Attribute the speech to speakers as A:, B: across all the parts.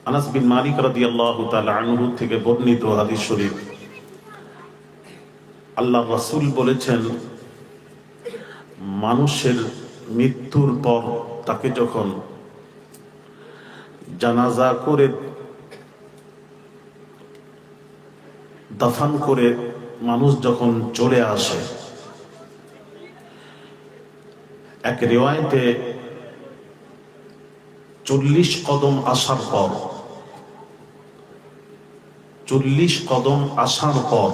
A: আনাস বিন মালিক রাদিয়াল্লাহু তাআলা আনহু থেকে বর্ণিত হাদিস শরীফ, আল্লাহ রাসূল বলেছেন, মানুষের মৃত্যুর পর তাকে যখন জানাজা করে দাফন করে মানুষ যখন চলে আসে, এক রিওয়ায়াতে 40 কদম আসার পর 40 কদম আসার পর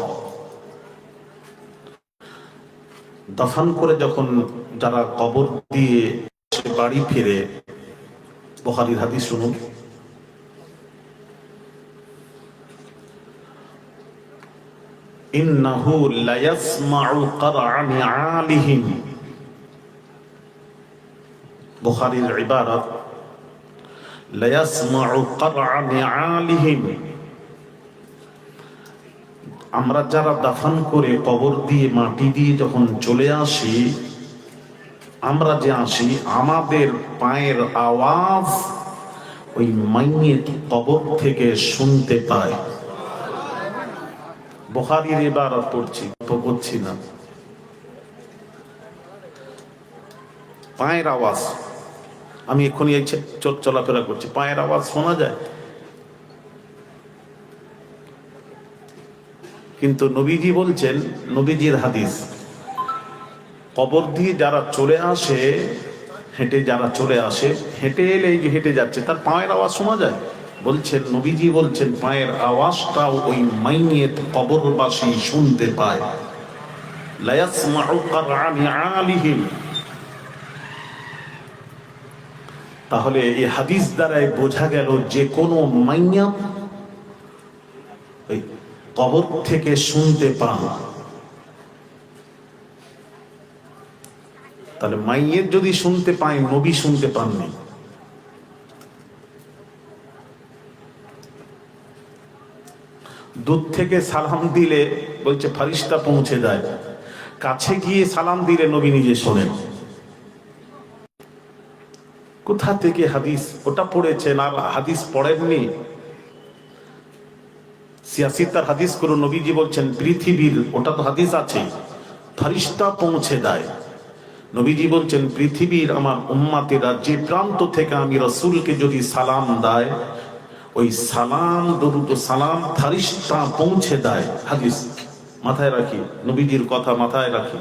A: দাফন করে যখন যারা কবর দিয়ে বাড়ি ফিরে, বুখারীর হাদিস শুনুন, ইন্নাহু লায়াসমাউ কারআ নিআলিহিম, বুখারীর ইবারত লায়াসমাউ কারআ নিআলিহিম, আমরা যারা দাফন করে কবর দিয়ে মাটি দিয়ে যখন চলে আসি, আমরা যে আসি, আমাদের পায়ের আওয়াজ ওই মাইয়েত কবর থেকে শুনতে পায়। বুখারীর ইবারত পড়ছি, তো করছি না। পায়ের আওয়াজ, আমি এক্ষুনি এই চলাফেরা করছি, পায়ের আওয়াজ শোনা যায়। কিন্তু নবীজি বলছেন, নবীজির হাদিস, কবর দিয়ে যারা চলে আসে, হেঁটে যারা চলে আসে, হেঁটে এলে এই যে হেঁটে যাচ্ছে, তার পায়ের আওয়াজ শোনা যায়। বলছেন, নবীজি বলছেন, পায়ের আওয়াজটাও ওই মাইয়েত কবরবাসী শুনতে পায়। লা ইয়াসমাউ কারআ নিআলিহিম। তাহলে এই হাদিস দ্বারাই বোঝা গেল যে কোনো মাইয়াত ওই কবর থেকে শুনতে পান। তাহলে মাইয়ের যদি শুনতে পায়, নবী শুনতে পাননি। দূর থেকে সালাম দিলে বলছে ফারিস্তা পৌঁছে যায়, কাছে গিয়ে সালাম দিলে নবী নিজে শোনেন। কোথা থেকে হাদিস? ওটা পড়েছেন আর হাদিস পড়েননি। সিয়াসিতার হাদিস করো, নবীজি বলছেন পৃথিবীর, ওটা তো হাদিস আছে, ফারিস্তা পৌঁছে দেয়। নবীজি বলছেন পৃথিবীর আমার উম্মতেরা যে প্রান্ত থেকে আমি রাসূলকে যদি সালাম দেয়, ওই সালাম দরুদ সালাম ফারিস্তা পৌঁছে দেয়। হাদিস মাথায় রাখি, নবীজির কথা মাথায় রাখি।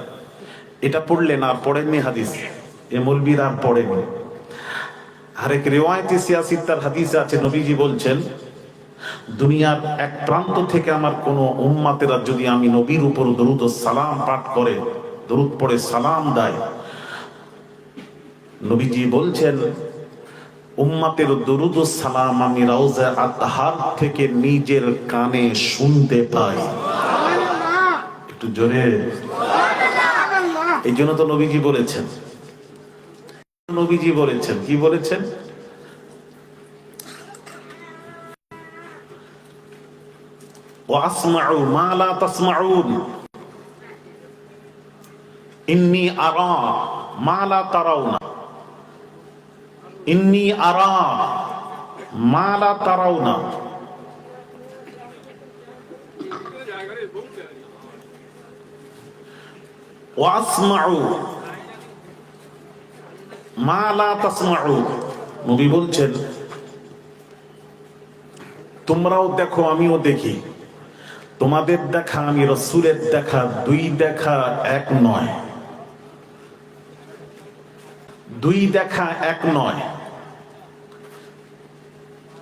A: এটা পড়লেন আর পড়েননি হাদিস, এ মৌলবীরা আর পড়েনি। আরেক রিওয়ায়াতে সিয়াসিতার হাদিস আছে, নবীজি বলছেন দুনিয়ার এক প্রান্ত থেকে আমার কোন উম্মতেরা যদি আমি নবীর উপর দরুদ ও সালাম পাঠ করে, দরুদ পড়ে সালাম দেয়, নবীজি বলছেন উম্মতের দরুদ ও সালাম আমি রাউজা আতহার থেকে নিজের কানে শুনতে পাই। একটু জোরে। এই জন্য তো নবীজি বলেছেন, নবীজি বলেছেন, কি বলেছেন? وَأَسْمَعُوا مَا لَا تَسْمَعُونَ إِنِّي أَرَى مَا لَا تَرَوْنَ إِنِّي أَرَى مَا لَا تَرَوْنَ وَأَسْمَعُوا মা লা তাসমাউ। নবী বলছেন তোমরাও দেখো আমিও দেখি, তোমাদের দেখা আমি রাসূলের দেখা, দুই দেখা এক নয়, দুই দেখা এক নয়।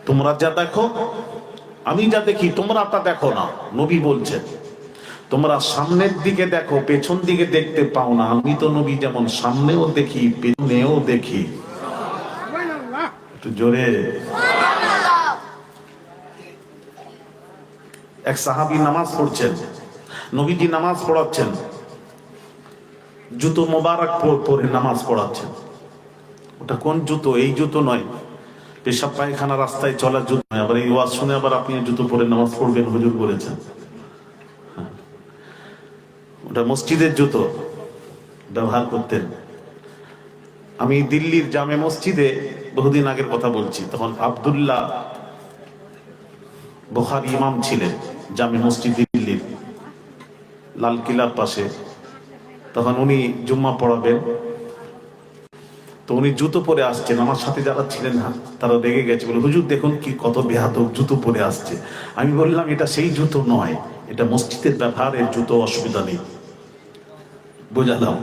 A: তোমরা যা দেখো আমি যা দেখি, তোমরা তা দেখো না। নবী বলছেন তোমরা সামনের দিকে দেখো, পেছন দিকে দেখতে পাও না। আমি তো নবী যেমন সামনেও দেখি, পেছনেও দেখি। একটু জোরে। এক সাহাবী নামাজ পড়ছেন, নবীজি নামাজ পড়াচ্ছেন, জুতো মোবারক পরে নামাজ পড়াচ্ছেন। ওটা কোন জুতো? এই জুতো নয়, পেশাব পায়খানা রাস্তায় চলার জুতো নয়। আবার এই ওয়াজ শুনে আবার আপনি জুতো পরে নামাজ পড়বেন, হুজুর বলেছেন। ওটা মসজিদের জুতো ব্যবহার করতেন। আমি দিল্লির জামে মসজিদে বহুদিন আগের কথা বলছি, তখন আব্দুল্লাহ বুখারী ইমাম ছিলেন জামে মসজিদ দিল্লির লাল কিলার পাশে। তখন উনি জুম্মা পড়াবেন, তো উনি জুতো পরে আসছেন। আমার সাথে যারা ছিলেন তারা রেগে গেছে, বলে হুজুর দেখুন কি কত বেহাদব জুতো পরে আসছে। আমি বললাম এটা সেই জুতো নয়, এটা মসজিদের ব্যাপার, এর জুতো অসুবিধা নেই, বুঝালাম।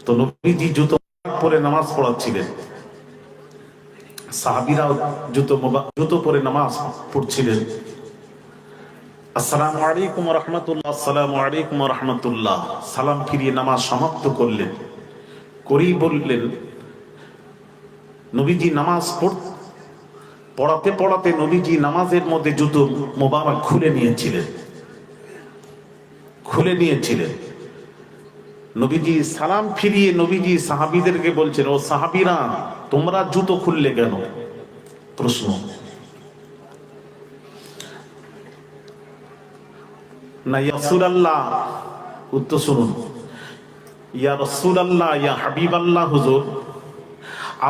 A: তো নবীজি জুতো পরে নামাজ পড়াচ্ছিলেন, সাহাবীরাও জুতো পরে নামাজ পড়ছিলেন। আসসালামু আলাইকুম ওয়া রাহমাতুল্লাহ, আসসালামু আলাইকুম ওয়া রাহমাতুল্লাহ, সালাম ফিরিয়ে নামাজ সমাপ্ত করলেন। করেই বললেন, নবীজি নামাজ পড়াতে পড়াতে নবীজি নামাজের মধ্যে জুতো মোবারক খুলে নিয়েছিলেন। নবীজি সালাম ফিরিয়ে নবীজি সাহাবীদেরকে বলছেন, ও সাহাবীরা তোমরা জুতো খুললে কেন? প্রশ্ন। না ইয়া রাসূলুল্লাহ, উত্তর শুনুন, ইয়া রাসূলুল্লাহ, ইয়া হাবিবাল্লাহ, হুজুর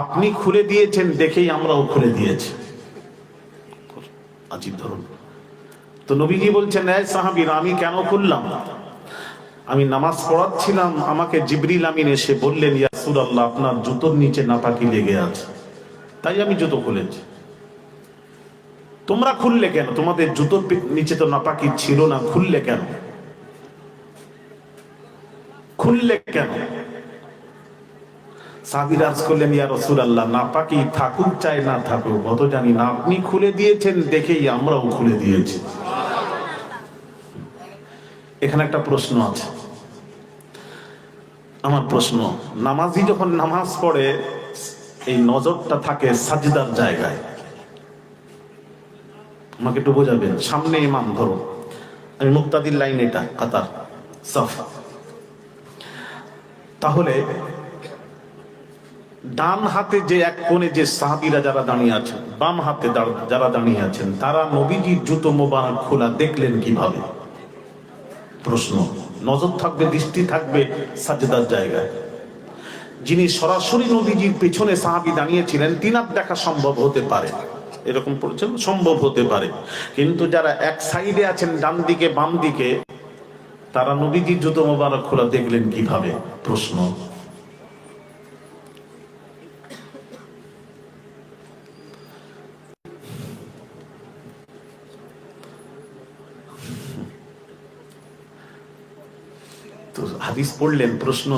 A: আপনি খুলে দিয়েছেন দেখেই আমরাও খুলে দিয়েছি। আজীব ধরুন। তো নবীজি বলছেন, এই সাহাবীরা আমি কেন খুললাম? আমি নামাজ পড়াচ্ছিলাম, আমাকে জিবরিল আমিন এসে বললেন, ইয়া রাসূলুল্লাহ আপনার জুতোর নিচে নাপাকি লেগে আছে, তাই আমি জুতো খুলেছি। তোমরা খুললে কেন? তোমাদের জুতোর নিচে তো নাপাকি ছিল না, খুললে কেন? সাহাবীরা আরজ করলেন, ইয়া রাসূলুল্লাহ নাপাকি থাকুক চাই না থাকুক অত জানি না, আপনি খুলে দিয়েছেন দেখেই আমরাও খুলে দিয়েছি। এখানে একটা প্রশ্ন আছে, আমার প্রশ্ন, নামাজি যখন নামাজ পড়ে এই নজরটা থাকে সাজদার জায়গায়, আমাকে একটু বোঝাবেন। সামনে ইমাম, ধরো আমি মুক্তাদির লাইন, এটা কাতার সাফ, তাহলে ডান হাতে যে এক কোণে যে সাহাবীরা যারা দাঁড়িয়ে আছেন, বাম হাতে যারা দাঁড়িয়ে আছেন, তারা নবীজির জুতো মোবারক খোলা দেখলেন কিভাবে? প্রশ্ন। নজর থাকবে, দৃষ্টি থাকবে সাজদার জায়গায়। যিনি সরাসরি নবীজির পেছনে সাহাবী দাঁড়িয়েছিলেন তিনার দেখা সম্ভব হতে পারে, এরকম পড়ছেন, সম্ভব হতে পারে। কিন্তু যারা এক সাইডে আছেন, ডান দিকে বাম দিকে, তারা নবীজির জুতো মোবারক খোলা দেখলেন কিভাবে? প্রশ্ন। তো হাদিস পড়লেন, প্রশ্ন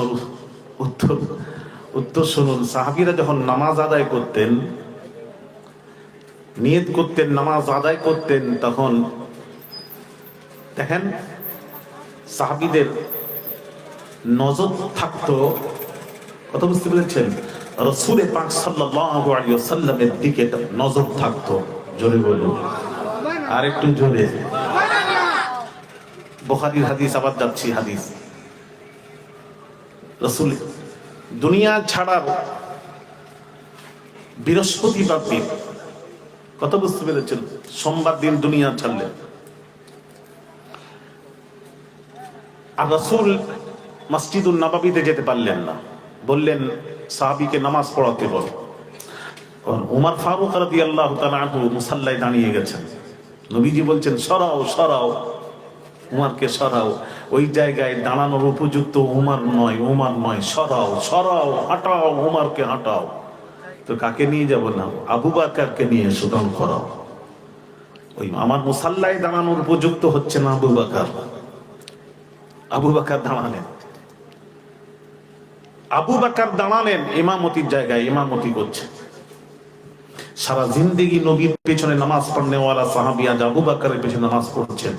A: উত্তর শুনুন। সাহাবীরা যখন নামাজ আদায় করতেন, নিয়ত করতেন, নামাজ আদায় করতেন, তখন দেখেন সাহাবীদের নজর থাকতো, কথা বুঝতে পেরেছেন? রাসূল পাক সাল্লাল্লাহু আলাইহি ওয়াসাল্লামের দিকে নজর থাকতো। জোরে বলুন, আর একটু জোরে। বুখারীর হাদিস, আবার যাচ্ছি হাদিস। রাসূল দুনিয়া ছাড়ার বৃহস্পতিবার দিন, কথা বুঝতে পেরেছেন, সোমবার দিন দুনিয়া ছাড়লেন। আর রাসূল মসজিদুন নববীতে যেতে পারলেন না, বললেন সাহাবীকে নামাজ পড়াতে বল। ওমর ফারুক রাদিয়াল্লাহু তাআলা আনহু মুসাল্লায় দাঁড়িয়ে গেছেন, নবীজি বলছেন সরাও সরাও, উমারকে সরাও, ওই জায়গায় দাঁড়ানোর উপযুক্ত উমার নয়, সরাও সরাও, হাঁটাও, উমারকে হাঁটাও। তো কাকে নিয়ে যাব? না, আবু বকরকে নিয়ে সুতরাং করাও। ওই আমার মুসাল্লায় দাঁড়ানোর উপযুক্ত হচ্ছে না আবু বকর দাঁড়ালেন ইমামতির জায়গায়, ইমামতি করছে। সারা জিন্দেগি নবীর পেছনে নামাজ পড়নেওয়ালা সাহাবী আজ আবু বকরের পেছনে নামাজ পড়ছেন,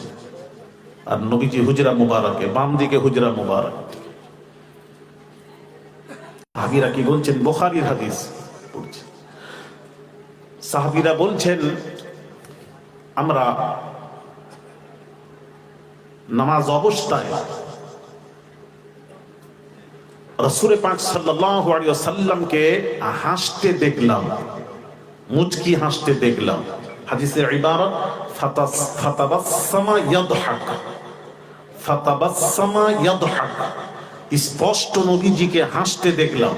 A: আর নবীজি হুজরা মুবারকে, বাম দিকে হুজরা মুবারক। সাহাবীরা কি বলছেন? বুখারীর হাদিস পড়ছে। সাহাবীরা বলছেন, আমরা নামাজ অবস্থায় রাসূল পাক সাল্লাল্লাহু আলাইহি ওয়াসাল্লামকে হাসতে দেখলাম, মুচকি হাসতে দেখলাম। হাদিসের ইবারত ফাতাবাসসামা ইয়াদহাক, স্পষ্ট নবীজিকে হাসতে দেখলাম।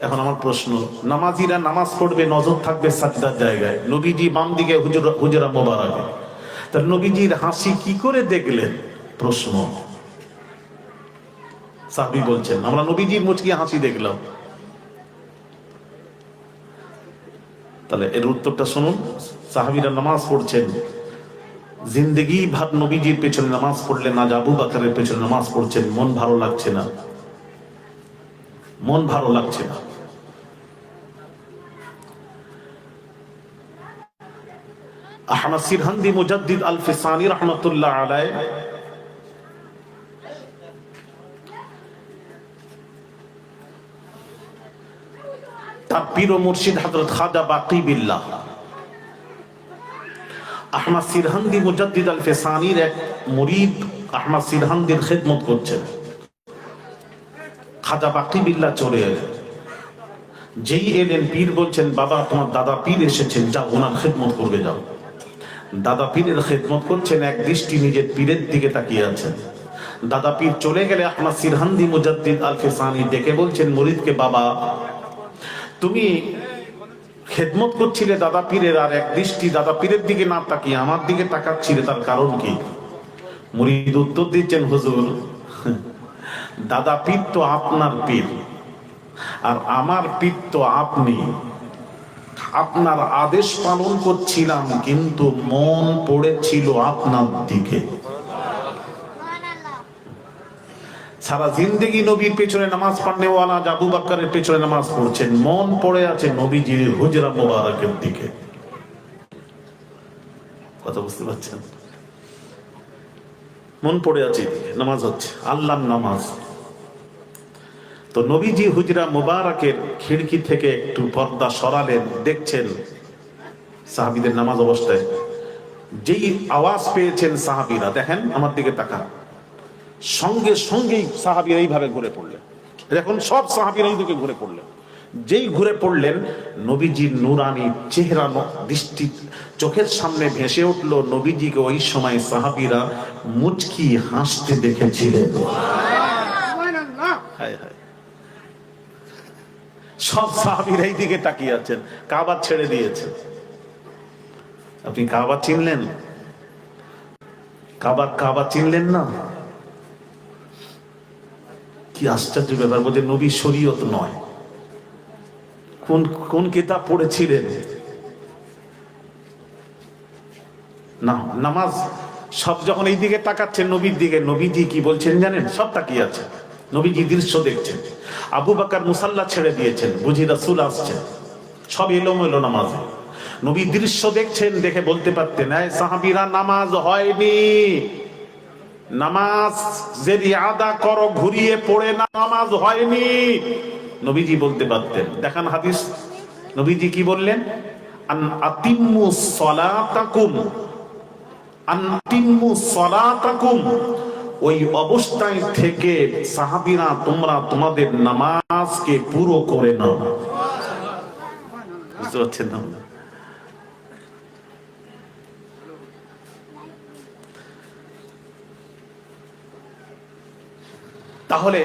A: এখন আমার প্রশ্ন, নামাজিরা নামাজ পড়বে, নজর থাকবে সাজদার জায়গায়, নবীজি বাম দিকে হুজরা মোবারকে, তার নবীজির হাসি কি করে দেখলেন? প্রশ্ন। সাহাবী বলছেন, আমরা নবীজির মুচকি হাসি দেখলাম। তাহলে এর উত্তরটা শুনুন। সাহাবীরা নামাজ পড়ছেন, জিন্দগি ভার নবীজির পেছনে নামাজ পড়লেন না, আবু বকরের পেছনে নামাজ পড়ছেন, মন ভালো লাগছে না, মন ভালো লাগছে না। আহমদ সিরহান্দি মুজাদ্দিদ আল ফিসানি রহমাতুল্লাহ আলাইহি তার পীর ও মুর্শিদ হযরত খাজা বাকি বিল্লাহ আহমদ সিরহান্দি মুজাদ্দিদ আল ফিসানির এক মুরিদ আহমদ সিরহান্দির খিদমত করছেন। খাজা বাকি বিল্লাহ চলে এলেন, যেই এলেন পীর বলছেন, বাবা তোমার দাদা পীর এসেছেন, যাও ওনার খিদমত করবে যাও। দাদা পীরের খিদমত করছেন, এক দৃষ্টি নিজের পীরের দিকে তাকিয়ে আছেন। দাদা পীর চলে গেলে আহমদ সিরহান্দি মুজাদ্দিদ আল ফিসানি ডেকে বলছেন মুরিদকে, বাবা তুমি খেদমত করছিলে দাদা পীরের, আর এক দৃষ্টি দাদা পীরের দিকে না তাকিয়ে আমার দিকে তাকাচ্ছিলে, তার কারণ কি? মুরিদ উত্তর দিচ্ছেন, হুজুর দাদা পীর তো আপনার পীর, আর আমার পীর তো আপনি। আপনার আদেশ পালন করছিলাম, কিন্তু মন পড়েছিল আপনার দিকে। সারা জিন্দেগি নবীর পেছনে নামাজ পড়নেওয়ালা আবু বকরের পেছনে নামাজ পড়ছেন, মন পড়ে আছে নবীজির হুজরা মোবারকের দিকে। কথা বুঝতে পারছেন? মন পড়ে আছে, নামাজ হচ্ছে আল্লাহর নামাজ। তো নবীজি হুজরা মোবারকের খিড়কি থেকে একটু পর্দা সরালেন, দেখছেন সাহাবীদের নামাজ অবস্থায়। যেই আওয়াজ পেয়েছেন সাহাবীরা, দেখেন আমার দিকে তাকান, সঙ্গে সঙ্গেই সাহাবীরা এইভাবে ঘুরে পড়লেন। এখন সব সাহাবীরা এই দিকে ঘুরে পড়লেন। যেই ঘুরে পড়লেন, নবীজির নূরানি চেহারা দৃষ্টি চোখের সামনে ভেসে উঠল। নবীজিকে ওই সময় সাহাবীরা মুচকি হাসতে দেখেছিলেন। হায় হায়, সব সাহাবীরা এই দিকে তাকিয়ে আছেন, কাবা ছেড়ে দিয়েছেন। আপনি কাবা চিনলেন? কাবা চিনলেন না? কি আশ্চর্য ব্যাপার! বলতে নবী শরীয়ত নয়, কোন কিতাব পড়েছিলেন? না, নামাজ সব যখন এই দিকে তাকাচ্ছেন নবীর দিকে, নবীজি কি বলছেন জানেন? সব তাকিয়ে আছে, নবীজি দৃশ্য দেখছেন। আবু বকর মুসাল্লা ছেড়ে দিয়েছেন, বুঝি রাসূল আসছেন, সব এলোমেলো নামাজে। নবী দৃশ্য দেখছেন, দেখে বলতে পারতেন, এই সাহাবীরা নামাজ হয়নি, নামাজ যদি আদা করো ঘুরিয়ে পড়ে না, নামাজ হয়নি। নবীজি বলতে পারতেন। দেখান হাদিস, নবীজি কি বললেন? আন আতিম্মু সালাতাকুম, আন আতিম্মু সালাতাকুম। ওই অবস্থায় থেকে সাহাবীরা তোমরা তোমাদের নামাজকে পুরো করে নাও। বুঝতে পারছেন না? তাহলে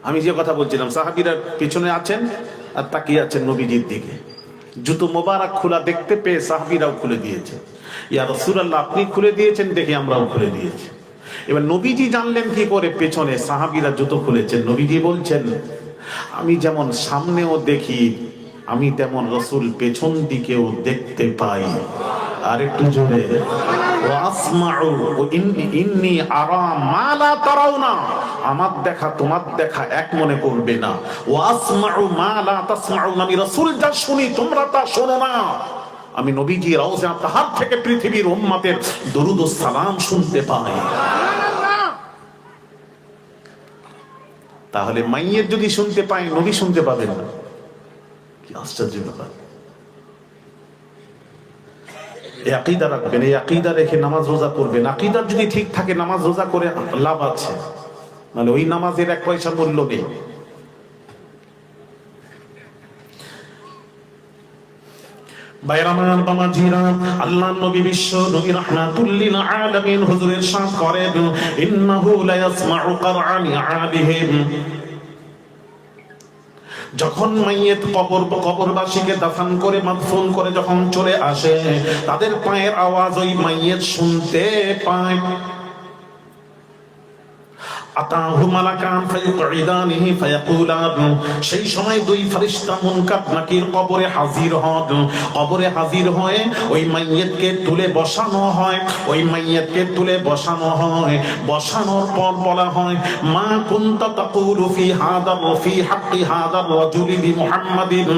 A: আমি যে কথা বলছিলাম, সাহাবীরা পেছনে আছেন আর তাকিয়ে আছেন নবীজির দিকে। জুতো মোবারক খোলা দেখতে পেয়ে সাহাবীরাও খুলে দিয়েছে। ইয়া রাসূলুল্লাহ, আপনি খুলে দিয়েছেন দেখে আমরাও খুলে দিয়েছি। এবার নবীজি জানলেন কি করে? পেছনে সাহাবীরা জুতো খুলেছেন। নবীজি বলছেন, আমি যেমন সামনেও দেখি, আমি তেমন রাসূল পেছন দিকেও দেখতে পাই। আর একটু জোরে, আমার দেখা তোমার দেখা এক মনে করবে না। আমি রাসূল যা শুনি তোমরা তা শোনো না। আমি নবীজি রওজা তাহার থেকে পৃথিবীর উম্মতের দরুদ ও সালাম শুনতে পাই। তাহলে মাইয়ের যদি শুনতে পাই, নবী শুনতে পাবেন না? কি আশ্চর্য ব্যাপার! এই আকীদা রাখবেন, এই আকীদা রেখে নামাজ রোজা করবেন। আকীদা যদি ঠিক থাকে, নামাজ রোজা করে লাভ আছে, মানে ওই নামাজের এক পয়সা মূল্য নেই। বাইরামান বামাজিরা, আল্লাহর নবী বিশ্ব নবী রাহমাতুল লিল আলামিন হুজুরের ইরশাদ করেন, ইন্নাহু লা ইয়াসমাউ কুরআনি আলিহিম। যখন মাইয়েত কবরবাসীকে দাফন করে মাদফুন করে যখন চলে আসে, তাদের পায়ের আওয়াজ ওই মাইয়েত শুনতে পায়। সেই সময় দুই ফেরেশতা মুনকার নাকির কবরে হাজির হন। কবরে হাজির হয়ে ওই মাইয়িতকে তুলে বসানো হয়। ওই মাইয়িতকে তুলে বসানো হয়। বসানোর পর বলা হয়, মা কুনতা তাকুলু ফি হাক্কি হাদার রাজুলি বি মুহাম্মাদিন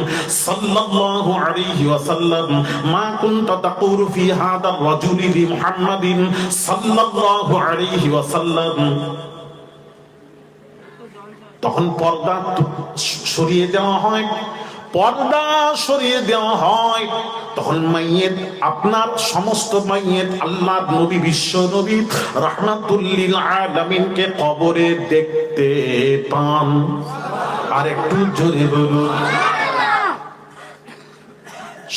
A: সাল্লাল্লাহু আলাইহি ওয়াসাল্লাম, মা কুনতা তাকুলু ফি হাদার রাজুলি বি মুহাম্মাদিন সাল্লাল্লাহু আলাইহি ওয়াসাল্লাম। তখন পর্দা সরিয়ে দেওয়া হয়। পর্দা সরিয়ে দেওয়া হয়। তখন মাইয়েত, আপনার সমস্ত মাইয়েত আল্লাহর নবী, বিশ্ব নবী রাহমাতুল লিল আলামিনকে কবরে দেখতে পান। আর একটু জোরে বলুন।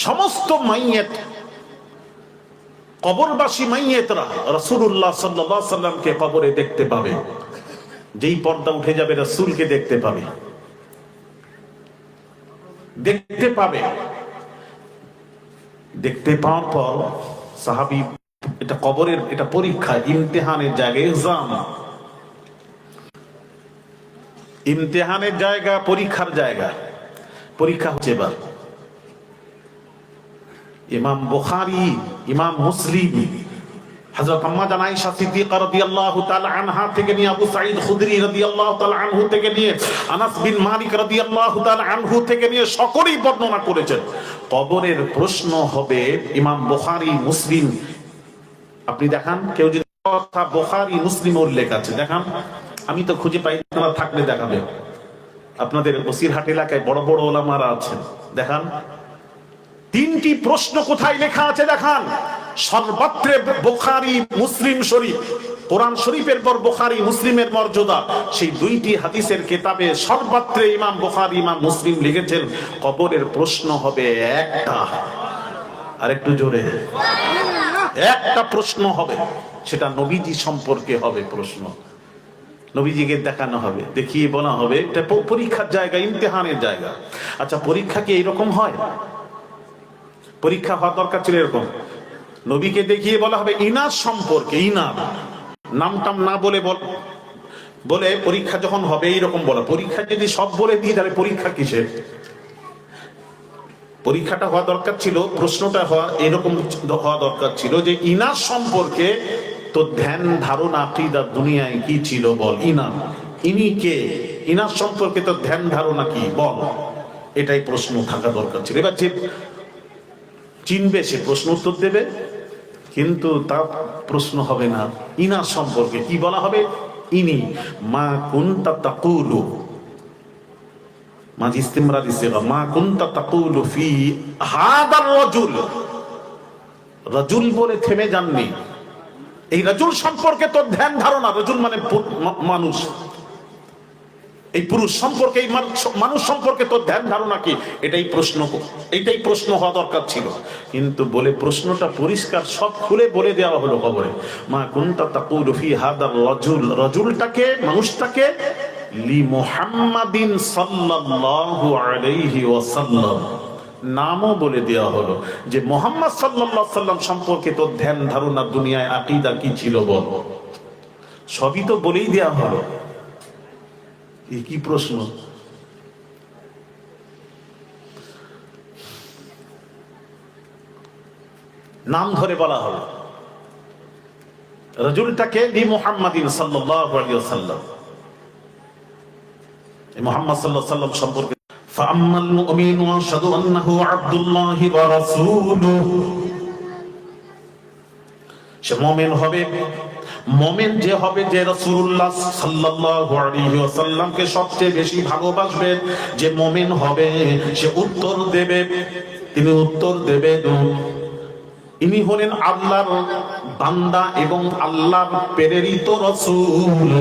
A: সমস্ত মাইয়েত, কবরবাসী মাইয়েতরা রাসূলুল্লাহ সাল্লাল্লাহু আলাইহি সাল্লামকে কবরে দেখতে পাবে। যেই পর্দা উঠে যাবে, রাসূলকে দেখতে পাবে। দেখতে পাবে। দেখতে পাওয়ার পর সাহাবী, এটা কবরের, এটা পরীক্ষা, ইমতিহানের জায়গা, এক্সাম, ইমতিহানের জায়গা, পরীক্ষার জায়গা। পরীক্ষা হচ্ছে এবার। ইমাম বুখারী, ইমাম মুসলিম, হযরত আম্মা জান আয়েশা সিদ্দিকা রাদিয়াল্লাহু তাআলা আনহা থেকে নিয়ে, আবু সাঈদ খুদরি রাদিয়াল্লাহু তাআলা আনহু থেকে নিয়ে, আনাস বিন মালিক রাদিয়াল্লাহু তাআলা আনহু থেকে নিয়ে সকলেই বর্ণনা করেছেন। কবরের প্রশ্ন হবে, ইমাম বুখারী, মুসলিম, আপনি দেখান, কেউ যদি কথা বুখারী মুসলিমে উল্লেখ আছে দেখান। আমি তো খুঁজে পাই না, থাকলে দেখাবে। আপনাদের বসিরহাট এলাকায় বড় বড় ওলামারা আছেন, দেখান। তিনটি প্রশ্ন কোথায় লেখা আছে দেখান। সর্বত্রে বুখারী মুসলিম শরীফ, কোরআন শরীফের পর বুখারী মুসলিমের মর্যাদা। সেই দুইটি হাদিসের কিতাবে সর্বত্রে ইমাম বুখারী, ইমাম মুসলিম লিখেছেন, কবরের প্রশ্ন হবে একটা। আরেকটু জোরে। একটা প্রশ্ন হবে, সেটা নবীজি সম্পর্কে হবে প্রশ্ন। নবীজিকে দেখানো হবে, দেখিয়ে বলা হবে, এটা পরীক্ষার জায়গা, ইমতিহানের জায়গা। আচ্ছা, পরীক্ষা কি এইরকম হয়? পরীক্ষা হওয়ার দরকার ছিল এরকম, নবীকে দেখিয়ে বলা হবে ইনার সম্পর্কে, ইনার নামটাম না বলে বলে পরীক্ষা যখন হবে এইরকম বলা। পরীক্ষা যদি সব বলে দিই, তাহলে পরীক্ষা কিসের? পরীক্ষাটা হওয়া দরকার ছিল, প্রশ্নটা হওয়া এরকম হওয়া দরকার ছিল যে ইনার সম্পর্কে তো ধ্যান ধারণা, আকীদা দুনিয়ায় কি ছিল বল। ইনার, ইনি কে? ইনার সম্পর্কে তো ধ্যান ধারণা কি বল। এটাই প্রশ্ন থাকা দরকার ছিল। এবার যে চিনবে সে প্রশ্ন উত্তর দেবে, কিন্তু তার প্রশ্ন হবে না ইনার সম্পর্কে কি বলা হবে। ইনি মা কুনতা তাকুলু, মাঝ ইস্তিমরারি সিগা, মা কুনতা তাকুলু ফি হাদার রাজুল। রাজুল বলে থেমে যাননি, এই রাজুল সম্পর্কে তো ধ্যান ধারণা। রাজুল মানে মানুষ, এই পুরুষ সম্পর্কে, এই মানুষ সম্পর্কে তো ধ্যান ধারণা কি, এটাই প্রশ্ন, এইটাই প্রশ্ন হওয়া দরকার ছিল। কিন্তু বলে প্রশ্নটা পরিষ্কার সব খুলে বলে দেওয়া হলো কবরে। মা কুনতা তাকুলু ফি হাদার রাজুল, রাজুলটাকে, মানুষটাকে, লি মুহাম্মাদিন সাল্লাল্লাহু আলাইহি ওয়াসাল্লাম, নামও বলে দেওয়া হলো যে মুহাম্মদ সাল্লাল্লাহু আলাইহি ওয়াসাল্লাম সম্পর্কে তো ধ্যান ধারণা, দুনিয়ায় আকীদা কি ছিল বল। সবই তো বলেই দেওয়া হলো। কি প্রশ্ন? নাম ধরে বলা হলো রাজুলটাকে, লি মুহাম্মাদিন সাল্লাল্লাহু আলাইহি ওয়াসাল্লাম, এই মুহাম্মদ সাল্লাল্লাহু আলাইহি ওয়াসাল্লাম সম্পর্কে। ফাআম্মাল মুমিনু আশহাদু আন্নাহু আবদুল্লাহি ওয়া রাসূলুহু, সে মুমিন হবে, মুমিন যে হবে, যে রাসূলুল্লাহ সাল্লাল্লাহু আলাইহি ওয়াসাল্লামকে সবচেয়ে বেশি ভালোবাসবে, যে মুমিন হবে সে উত্তর দেবে, তিনি উত্তর দেবেন, ইনি হলেন আল্লাহর বান্দা এবং আল্লাহর প্রেরিত রাসূল।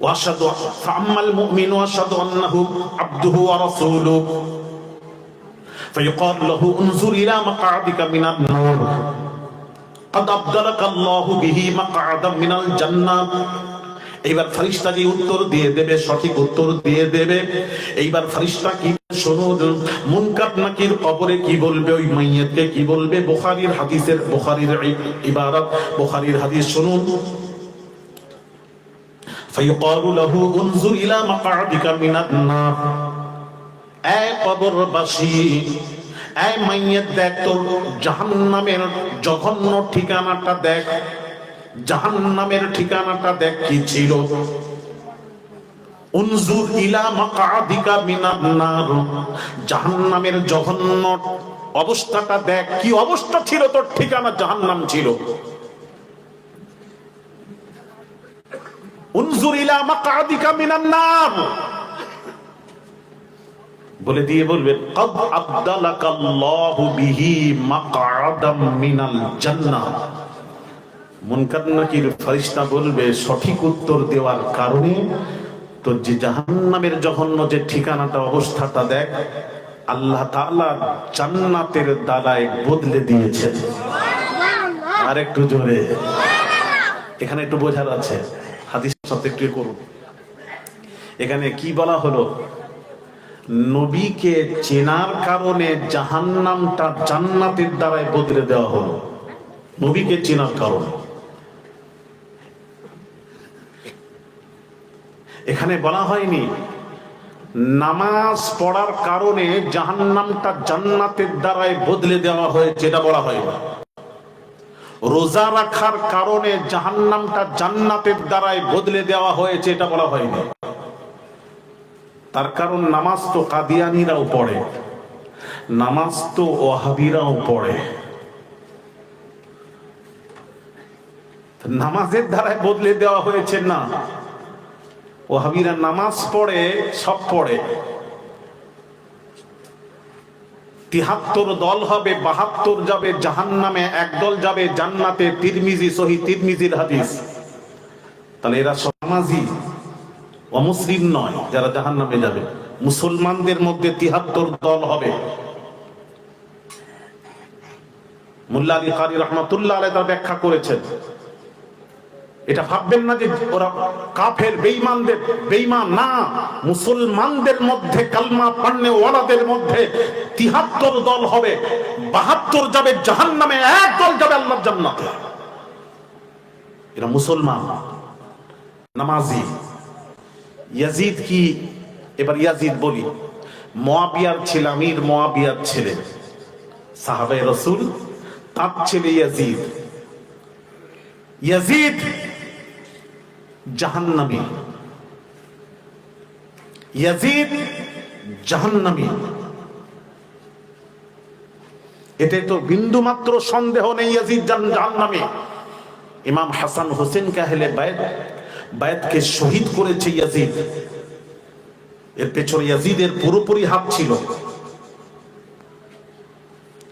A: ওয়াশহাদু ফাআম্মাল মুমিনু ওয়াশহাদু আন্নাহু আবদুহু ওয়া রাসূলুহু ফায়ুকাল লাহু উনজুর ইলা মাকআদিকা মিনান নূর। قد أبدلك الله به مقعدا من الجنة। এইবার ফেরেশতা যে উত্তর দিয়ে দেবে, সঠিক উত্তর দিয়ে দেবে। এইবার ফেরেশতা কি শুনুন, মুনকার নাকির কবরে কি বলবে, ওই মাইয়াতকে কি বলবে? বুখারীর হাদিসের, বুখারীর ইবারত, বুখারীর হাদিস শুনুন। ফায়ুকালু লাহু উনজুর ইলা মাকআদিকা মিনান নার। এ কবরবাসী, এই মাইয়াত দেখ, তোর জাহান্নামের জঘন্য ঠিকানাটা দেখ, জাহান্নামের ঠিকানাটা দেখ কি ছিল। উনজুর ইলা মাকআদিকা মিনান নার, জাহান্নামের জঘন্য অবস্থাটা দেখ, কি অবস্থা ছিল, তোর ঠিকানা জাহান্নাম ছিল। উনজুর ইলা মাকআদিকা মিনান নার বলে দিয়ে বলবেন, ক্বাদ আবদালাকাল্লাহু বিহি মাকআদাম মিনাল জান্নাহ। মুনকার নাকির ফেরেশতা বলবে, সঠিক উত্তর দেওয়ার কারণে তোর যে জাহান্নামের জঘন্য যে ঠিকানাটা, অবস্থাটা দেখ, আল্লাহ তাআলা জান্নাতের দ্বারায় বদলে দিয়েছেন। আর একটু জোরে, এখানে একটু বোঝার আছে, হাদিসের সাথে একটু করুন। এখানে কি বলা হলো? নবীকে চেনার কারণে জাহান্নামটা জান্নাতের দ্বারায় বদলে দেওয়া হলো, নবীকে চেনার কারণে। এখানে বলা হয়নি নামাজ পড়ার কারণে জাহান্নামটা জান্নাতের দ্বারায় বদলে দেওয়া হয়েছে, এটা বলা হয়নি। রোজা রাখার কারণে জাহান্নামটা জান্নাতের দ্বারায় বদলে দেওয়া হয়েছে, এটা বলা হয়নি। তার কারণ নামাজ তো কাদিয়ানীরাও পড়ে, নামাজ তো ওয়াহাবিরাও পড়ে, নামাজের দ্বারায় বদলে দেওয়া হয়েছে না। ওয়াহাবিরা নামাজ পড়ে, সব পড়ে। ৭৩ দল হবে, ৭২ যাবে জাহান্নামে, একদল যাবে জান্নাতে। তিরমিজি, সহিহ তিরমিজির হাদিস। তাহলে এরা সব নামাজি, অমুসলিম নয় যারা জাহান্নামে যাবে। মুসলমানদের মধ্যে ৭৩ দল হবে। মুল্লা আলী কারি রহমাতুল্লাহ আলাইহি তার ব্যাখ্যা করেছেন। এটা ভাববেন না যে ওরা কাফের, বেঈমানদের, বেঈমান না, মুসলমানদের মধ্যে কালমা পড়নে ওয়ালাদের মধ্যে ৭৩ দল হবে, ৭২ যাবে জাহান্নামে, এক দল যাবে আল্লাহর জান্নাতে। এরা মুসলমান, নামাজি। ইয়াজিদ কি, এবার ইয়াজিদ বলি, মুআবিয়ার ছেলে, আমির মুআবিয়ার ছেলে, সাহাবায়ে রাসূল, তার ছেলে ইয়াজিদ। ইয়াজিদ জাহান্নামী, ইয়াজিদ জাহান্নামী, এতে তো বিন্দু মাত্র সন্দেহ নেই ইয়াজিদ জাহান্নামী। ইমাম হাসান হোসেনকে আহলে বায়াতকে শহীদ করেছে ইয়াজিদ, এর পেছনে ইয়াজিদের পুরোপুরি হাত ছিল।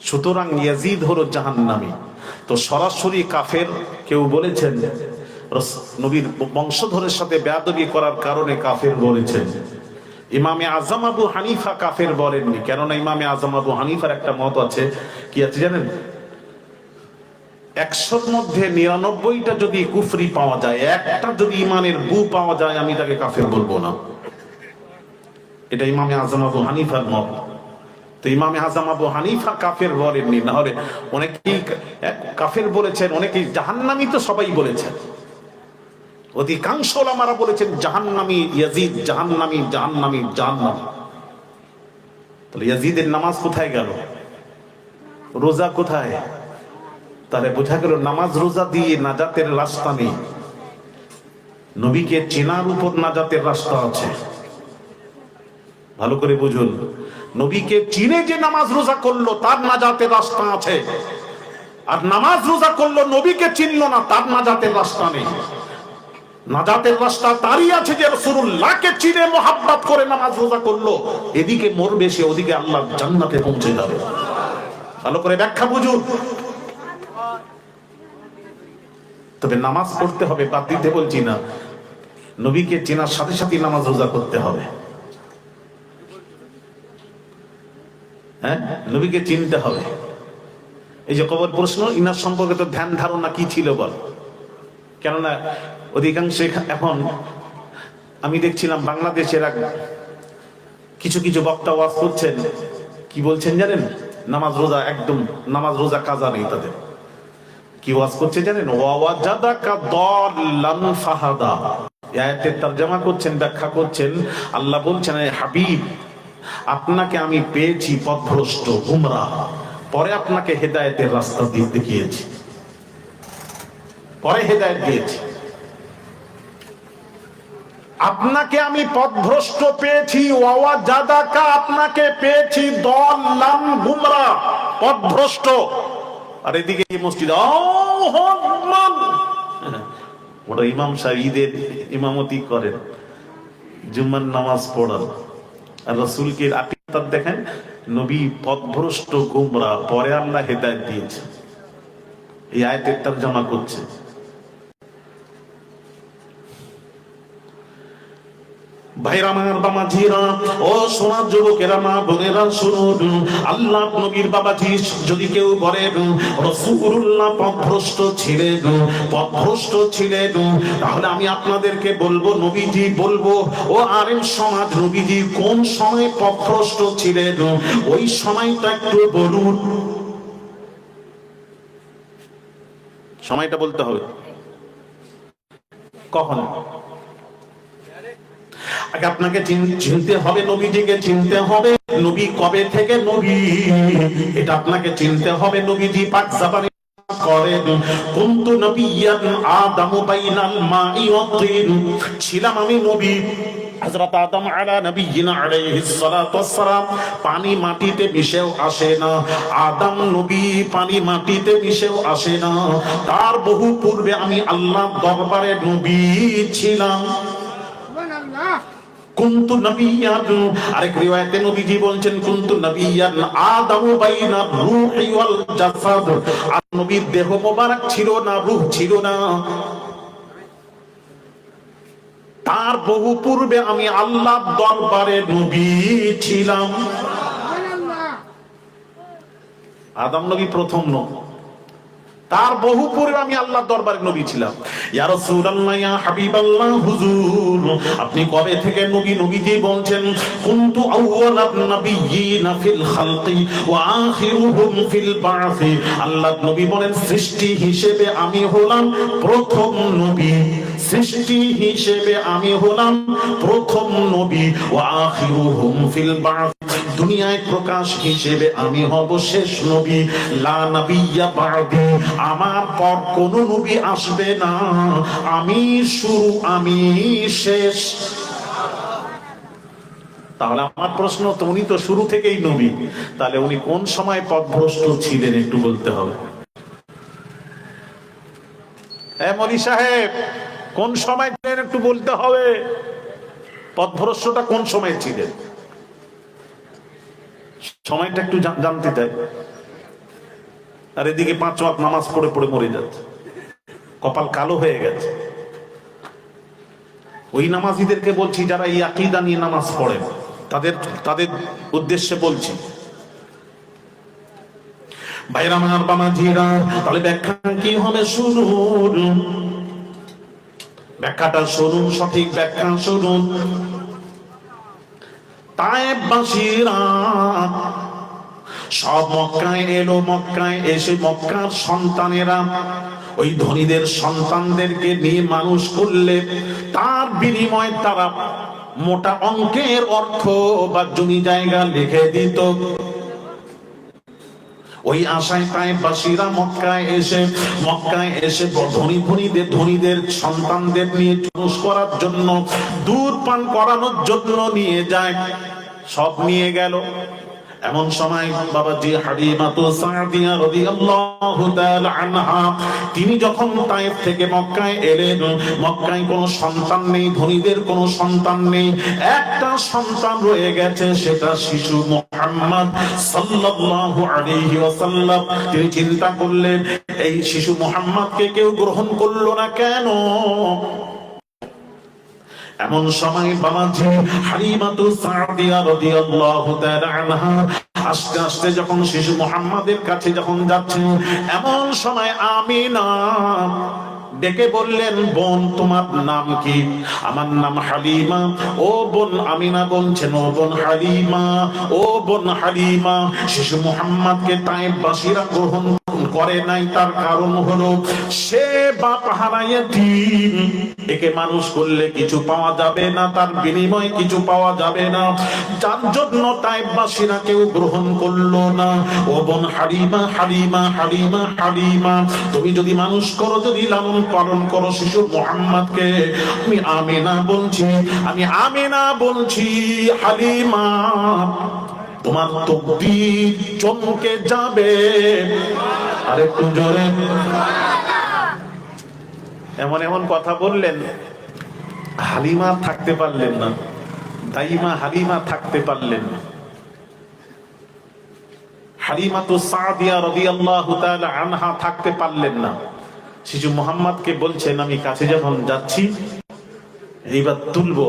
A: সুতরাং ইয়াজিদ হলো জাহান্নামী। তো সরাসরি কাফের, কেউ বলেছেন নবীর বংশধরের সাথে বেয়াদবি করার কারণে কাফের বলেছেন। ইমামে আজম আবু হানিফা কাফের বলেননি, কেননা ইমামে আজম আবু হানিফার একটা মত আছে, কি আছে জানেন? ১০০-র মধ্যে ৯৯টা যদি কুফরি পাওয়া যায়, একটা যদি ইমানের বু পাওয়া যায়, আমি তাকে কাফের বলবো না। এটা ইমামে আজম আবু হানিফার মত। তো ইমামে আজম আবু হানিফা কাফের বলেননি, না হলে অনেকেই কাফের বলেছেন, অনেকেই জাহান্নামী তো সবাই বলেছেন। অধিকাংশ ওলামারা বলেছেন জাহান্নামী ইয়াজিদ, জাহান্নামী, জাহান্নামী, জাহান্নামী। তাহলে ইয়াজিদের নামাজ কোথায় গেল? রোজা কোথায়? তাহলে বোঝা গেল নামাজ রোজা দিয়ে নাজাতের রাস্তা নেই, নবীকে চেনার উপর নাজাতের রাস্তা আছে। ভালো করে বুঝুন, নবীকে চিনে যে নামাজ রোজা করলো তার নাজাতের রাস্তা আছে, আর নামাজ রোজা করলো নবীকে চিনলো না, তার নাজাতের রাস্তা নেই। নাজাতের রাস্তা তারই আছে যে রাসূলুল্লাহকে চিনে মোহাব্বত করে নামাজ রোজা করলো, এদিকে মরবে সে, ওদিকে আল্লাহ জান্নাতে পৌঁছে যাবে। ভালো করে ব্যাখ্যা বুঝুন। তবে নামাজ পড়তে হবে, বাদ দিতে বলছি না, নবীকে চেনার সাথে সাথে নামাজ রোজা করতে হবে। হ্যাঁ, নবীকে চিনতে হবে। এই যে কবর প্রশ্ন, ইনার সম্পর্কে তো ধ্যান ধারণা কি ছিল বল? কেননা অধিকাংশ এখন আমি দেখছিলাম বাংলাদেশের কিছু কিছু বক্তা ওয়াজ করছেন, কি বলছেন জানেন? নামাজ রোজা একদম, নামাজ রোজা কাজা নেই তাদের। কি ওয়াজ করছে জানেন? ওয়াজাদাকা দাল্লান ফাহাদা। আয়াতের তরজমা করছেন, ব্যাখ্যা করছেন, আল্লাহ বলছেন, হাবিব আপনাকে আমি পেয়েছি পথভ্রষ্ট, গুমরাহ, পরে আপনাকে হেদায়েতের রাস্তা দেখিয়েছি, পরে হেদায়েত দিয়েছি। আপনাকে আমি পথভ্রষ্ট পেয়েছি, ওয়াজাদাকা আপনাকে পেয়েছি দাল্লান, গুমরাহ, পথভ্রষ্ট। আর এদিকে মসজিদ ওটা ইমাম সাহেব ঈদের ইমামতি করেন, জুম্মার নামাজ পড়ান, আর রাসূলকে আকিদাত দেখেন, নবী পথভ্রষ্ট, গুমরাহ, পরে আল্লাহ হেদায়েত দিয়েছে। এই আয়াতের তরজমা করছে। ভাইরা আমার, বাবাজিরা, ও সোনার যুবকেরা, মা বোনেরা, শুনুন, আল্লাহ নবীর বাবাজি যদি কেউ বলে রাসূলুল্লাহ পথভ্রষ্ট ছিলেন, পথভ্রষ্ট ছিলেন, তাহলে আমি আপনাদেরকে বলবো, নবীজি বলবো, ও আরেম সমাজ, নবীজি কোন সময় পথভ্রষ্ট ছিলেন ওই সময়টা একটু বলুন। সময়টা বলতে হবে। কখন? আগে আপনাকে চিনতে হবে, নবীজিকে চিনতে হবে। নবী কবে থেকে নবী এটা আপনাকে চিনতে হবে। নবীজি পাক যাবানে করেন, কুনতু নবিয়্যান আদামু বাইনাল মাই ওয়াত তিন, ছিলাম আমি নবী, হযরত আদম আলা নবিয়িনা আলাইহিস সালাতু ওয়াস সালাম পানি মাটিতে মিশেও আসে না। আদম নবী পানি মাটিতে মিশেও আসে না। তার বহু পূর্বে আমি আল্লাহর দরবারে নবী ছিলাম। কুনতু নবিয়্যান, আরেক রিওয়ায়াতে নবীজি বলছেন কুনতু নবিয়্যান আদামু বাইনা রূহি ওয়াল জাসাদ, আর নবীর দেহ মোবারক ছিল না, রূহ ছিল না। তার বহু পূর্বে আমি আল্লাহর দরবারে নবী ছিলাম। আদম নবী প্রথম নবী, তার বহু পূর্বে আমি আল্লাহর দরবারে নবী ছিলাম। ইয়া রাসূলুল্লাহ, ইয়া হাবিবাল্লাহ, হুজুর আপনি কবে থেকে নবী? নবীজি বলছেন কুনতু আউওয়ালান নাবিয়্যিনা ফিল খালকি ওয়া আখিরুহুম ফিল বা'সি। আল্লাহর নবী বলেন সৃষ্টি হিসেবে আমি হলাম প্রথম নবী, সৃষ্টি হিসেবে আমি হলাম প্রথম নবী, ওয়া আখিরুহুম ফিল বা'সি, দুনিয়ায় প্রকাশ হিসেবে আমি হব শেষ নবী। লা নাবিয়্যা বা'দি, আমার পর কোন নবী আসবে না, আমি শুরু, আমি শেষ। তাহলে আমার প্রশ্ন, তো উনি তো শুরু থেকেই নবী, তাহলে উনি কোন সময় পথভ্রষ্ট ছিলেন একটু বলতে হবে। মৌলী সাহেব, কোন সময় ছিলেন একটু বলতে হবে। পথভ্রষ্টটা কোন সময় ছিলেন, সময়টা একটু জানতে চাই। আর এদিকে 5 ওয়াক্ত নামাজ পড়ে পড়ে মরে যাচ্ছে, কপাল কালো হয়ে গেছে। ওই নামাজীদেরকে বলছি যারা এই আকীদা নিয়ে নামাজ পড়েন, তাদের উদ্দেশ্যে বলছি, ভাইরা আমার, বাবাজিরা, তাহলে ব্যাখ্যা কি হবে শুনুন, ব্যাখ্যাটা শুনুন, সঠিক ব্যাখ্যা শুনুন। তায়েববাসীরা সব মক্কায় এলো, মক্কায় এসে মক্কার সন্তানেরা ওই ধনীদের সন্তানদেরকে নিয়ে মানুষ করলে তার বিনিময়ে তারা মোটা অঙ্কের অর্থ বা জমি জায়গা লিখে দিত। ওই আশায় তায়েববাসীরা মক্কায় এসে ধনীদের সন্তানদের নিয়ে মানুষ করার জন্য, দুধ পান করানোর জন্য নিয়ে যায়। সব নিয়ে গেল। এমন সময় বাবাজি হালিমাতু সাদিয়া রাদিয়াল্লাহু তাআলা আনহা, তিনি যখন তায়েফ থেকে মক্কায় এলেন, মক্কায় কোনো সন্তান নেই, ধনীদের কোনো সন্তান নেই, একটা সন্তান রয়ে গেছে, সেটা শিশু মুহাম্মদ সাল্লাল্লাহু আলাইহি ওয়াসাল্লাম। তিনি চিন্তা করলেন, এই শিশু মুহাম্মদকে কেউ গ্রহণ করলো না কেন? এমন সময় বাবাজি হালিমাতু সাদিয়া রাদিয়াল্লাহু তাআলা আনহা আস্তে আস্তে যখন শিশু মুহাম্মাদের কাছে যখন যাচ্ছেন, এমন সময় আমিনা ডেকে বললেন, বোন তোমার নাম কি? আমার নাম হালিমা। ও বোন আমিনা বলছেন, ও বোন হালিমা, ও বোন হালিমা। শিশু মুহাম্মাদকে তায়েফবাসীরা গ্রহণ করে নাই, তার কারণ হলো সে বাপ হারাইয়াতিম। একে মানুষ করলে কিছু পাওয়া যাবে না, তার বিনিময়ে কিছু পাওয়া যাবে না, যার জন্য তায়েফবাসীরা কেউ গ্রহণ করলো না। ও বোন হালিমা, হালিমা, হালিমা, হালিমা, তুমি যদি মানুষ করো, যদি লালন পালন করো শিশু মুহাম্মাদকে, আমি আমিনা বলছি, আমি আমিনা বলছি, হালিমা তোমার তকদীর চমকে যাবে। আরেকটু জোরে। এমন এমন কথা বললেন, হালিমা থাকতে পারলেন না, দাইমা হালিমা থাকতে পারলেন না। হালিমাতু সাদিয়া রাদিয়াল্লাহু তাআলা আনহা থাকতে পারলেন না। শিশু মুহাম্মাদকে বলছেন, আমি কাছে যখন যাচ্ছি এইবার তুলবো,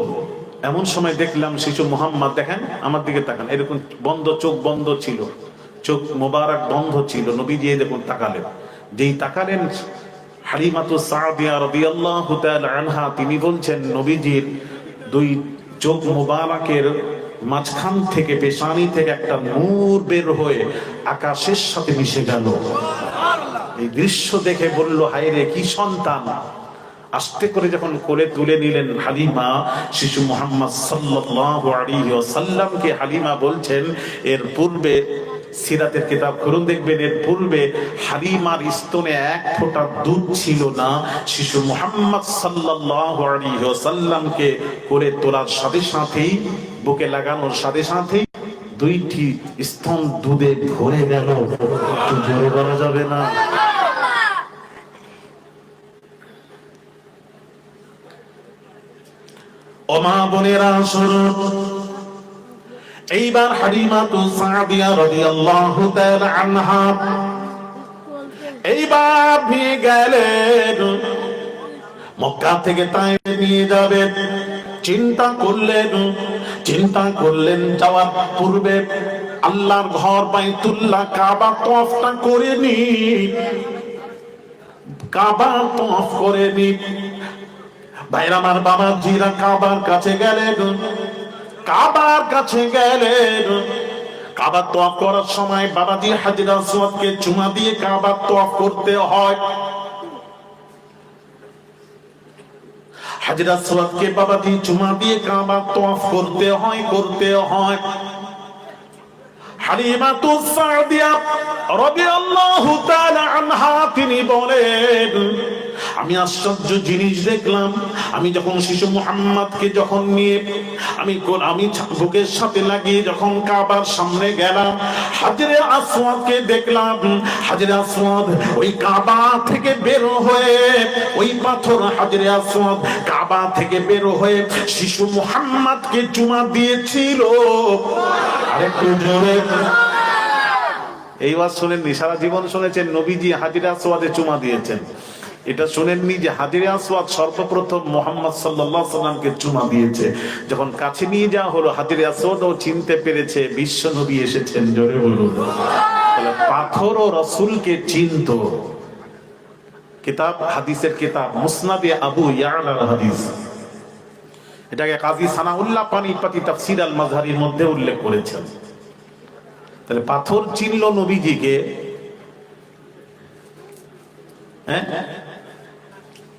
A: এমন সময় দেখলাম শিশু মুহাম্মদ, দেখেন আমার দিকে তাকান, এরকম বন্ধ চোখ, বন্ধ ছিল চোখ মোবারক, বন্ধ ছিল। নবীজি দেখুন তাকালেন, যেই তাকালেন হালিমাতু সাদিয়া রাদিয়াল্লাহু তাআলা আনহা, তিনি বলছেন নবীজির দুই চোখ মোবারকের মাঝখান থেকে, পেশানি থেকে একটা নূর বের হয়ে আকাশের সাথে মিশে গেল। এই দৃশ্য দেখে বলল, হায় রে কি সন্তান। আস্তে করে যখন কোলে তুলে নিলেন হালিমা, শিশু মুহাম্মদ সাল্লাল্লাহু আলাইহি ওয়াসাল্লামকে হালিমা বলছেন, এর পূর্বে সিরাতের কিতাব খুলুন, দেখবেন এর পূর্বে হালিমার স্তনে এক ফোঁটা দুধ ছিল না। শিশু মুহাম্মদ সাল্লাল্লাহু আলাইহি ওয়াসাল্লামকে কোলে তোলার সাথে সাথেই, বুকে লাগানোর সাথে সাথেই দুইটি স্তন দুধে ভরে গেল। একটু জোরে বলা যাবে না? ও মা বোনেরা শুনুন, এইবার হালিমাতু সাদিয়া রাদিয়াল্লাহু তাআলা আনহা এইবার নিয়ে গেলেন, মক্কা থেকে তায়েফে নিয়ে যাবেন। চিন্তা করলেন যাওয়ার পূর্বে আল্লাহর ঘর বাইতুল্লাহ কাবা তওয়াফটা করে নি, কাবা তওয়াফ করে নি। ভাইরা আমার, বাবাজিরা কাবার কাছে গেলেন, কাবা তওয়াফ করার সময় বাবাজি হাজর আসওয়াদকে চুমা দিয়ে কাবা তওয়াফ করতে হয়। হাজর আসওয়াদকে বাবাজি চুমা দিয়ে কাবা তওয়াফ করতে হয়। হালিমাতু সাদিয়া রাদিয়াল্লাহু তাআলা আনহা তিনি বলেন, আমি আশ্চর্য জিনিস দেখলাম। আমি যখন শিশু মুহাম্মদকে যখন নিয়ে আমি বুকের সাথে লাগিয়ে যখন কাবার সামনে গেলাম, হাজরে আসওয়াদকে দেখলাম। হাজরে আসওয়াদ ওই কাবা থেকে বের হয়ে, ওই পাথর হাজরে আসওয়াদ কাবা থেকে বের হয়ে শিশু মুহাম্মদকে চুমা দিয়েছিল। আরেকটু জোরে। এই ওয়াজ শোনেননি? সারা জীবন শুনেছেন নবীজি হাজরে আসওয়াদে চুমা দিয়েছেন, এটা শোনেননি যে হাজরে আসওয়াদ সর্বপ্রথম মুহাম্মদ সাল্লাল্লাহু আলাইহি সাল্লামকে চুমা দিয়েছে। যখন কাছে নিয়ে যাওয়া হলো, হাজরে আসওয়াদও চিনতে পেরেছে বিশ্ব নবী এসেছেন। জোরে বলুন। তাহলে পাথরও রাসূলকে চিনত। কিতাব, হাদিসের কিতাব মুসনাদে আবু ইয়ালার হাদিস, এটাকে কাজী সানাউল্লাহ পানিপতি তাফসীর আল মাজহারির মধ্যে উল্লেখ করেছেন। তাহলে পাথর চিনল নবীজিকে,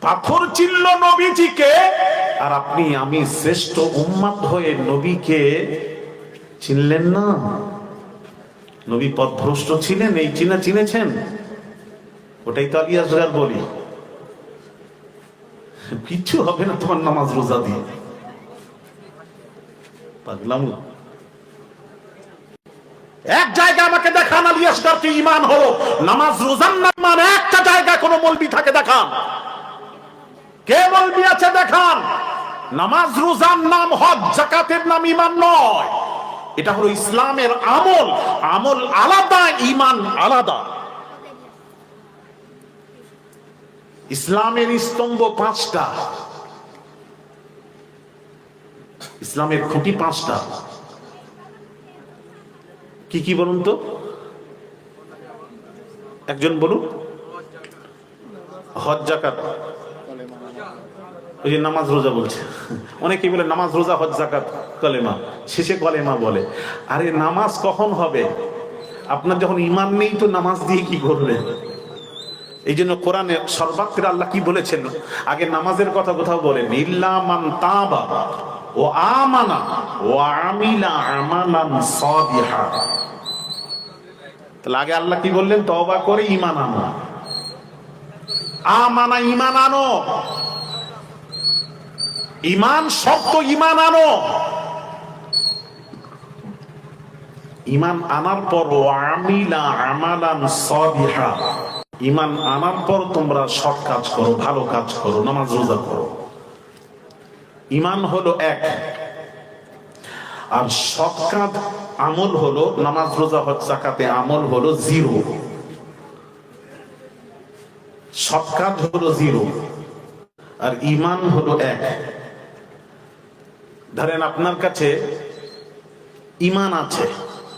A: পাথর চিনল নবীজিকে, আর আপনি আমি শ্রেষ্ঠ উম্মত হয়ে নবীকে চিনলেন না। নবী পথভ্রষ্ট ছিলেন, এই চিনেছেন? ওটাই তো আলী আসগার বলি, কিচ্ছু হবে না তোমার নামাজ রোজা দিয়ে। পাগলাম। এক জায়গা আমাকে দেখান আলী আসগার কি ঈমান হলো, নামাজ রোজার নাম একটা জায়গা কোন মৌলবি থাকে দেখান, কে মৌলবি আছে দেখান। নামাজ রোজার নাম, হজ যাকাতের নাম ঈমান নয়। এটা হলো ইসলামের আমল, আমল আলাদা, ঈমান আলাদা। ইসলামের স্তম্ভ পাঁচটা, ইসলামের খুঁটি পাঁচটা। কি কি বলুন তো, একজন বলুন। হজ যাকাত, ওই যে নামাজ রোজা বলছে, অনেকেই বলে নামাজ রোজা হজ যাকাত কলেমা, শেষে কলেমা বলে। আরে নামাজ কখন হবে? আপনার যখন ঈমান নেই তো নামাজ দিয়ে কি করবেন? এই জন্য কোরআনে সর্বাত্রে আল্লাহ কি বলেছেন, আগে নামাজের কথা কোথাও বলেন, ইল্লা মান তাবা ও আমানা ও আমিলা আমালান সালিহা। তাহলে আগে আল্লাহ কি বললেন, তওবা করে ঈমান আনো। আমানা ঈমান আনো, ঈমান শব্দ ঈমান আনো। ঈমান আনার পর ও আমিলা আমালান সালিহা, ঈমান আনার পর তোমরা সৎ কাজ করো, ভালো কাজ করো, নামাজ রোজা করো। ঈমান হলো এক, আর সৎ কাজ আমল হলো নামাজ রোজা হজ যাকাতে আমল হলো জিরো। সৎ কাজ হলো জিরো আর ঈমান হলো এক। ধরেন আপনার কাছে ঈমান আছে,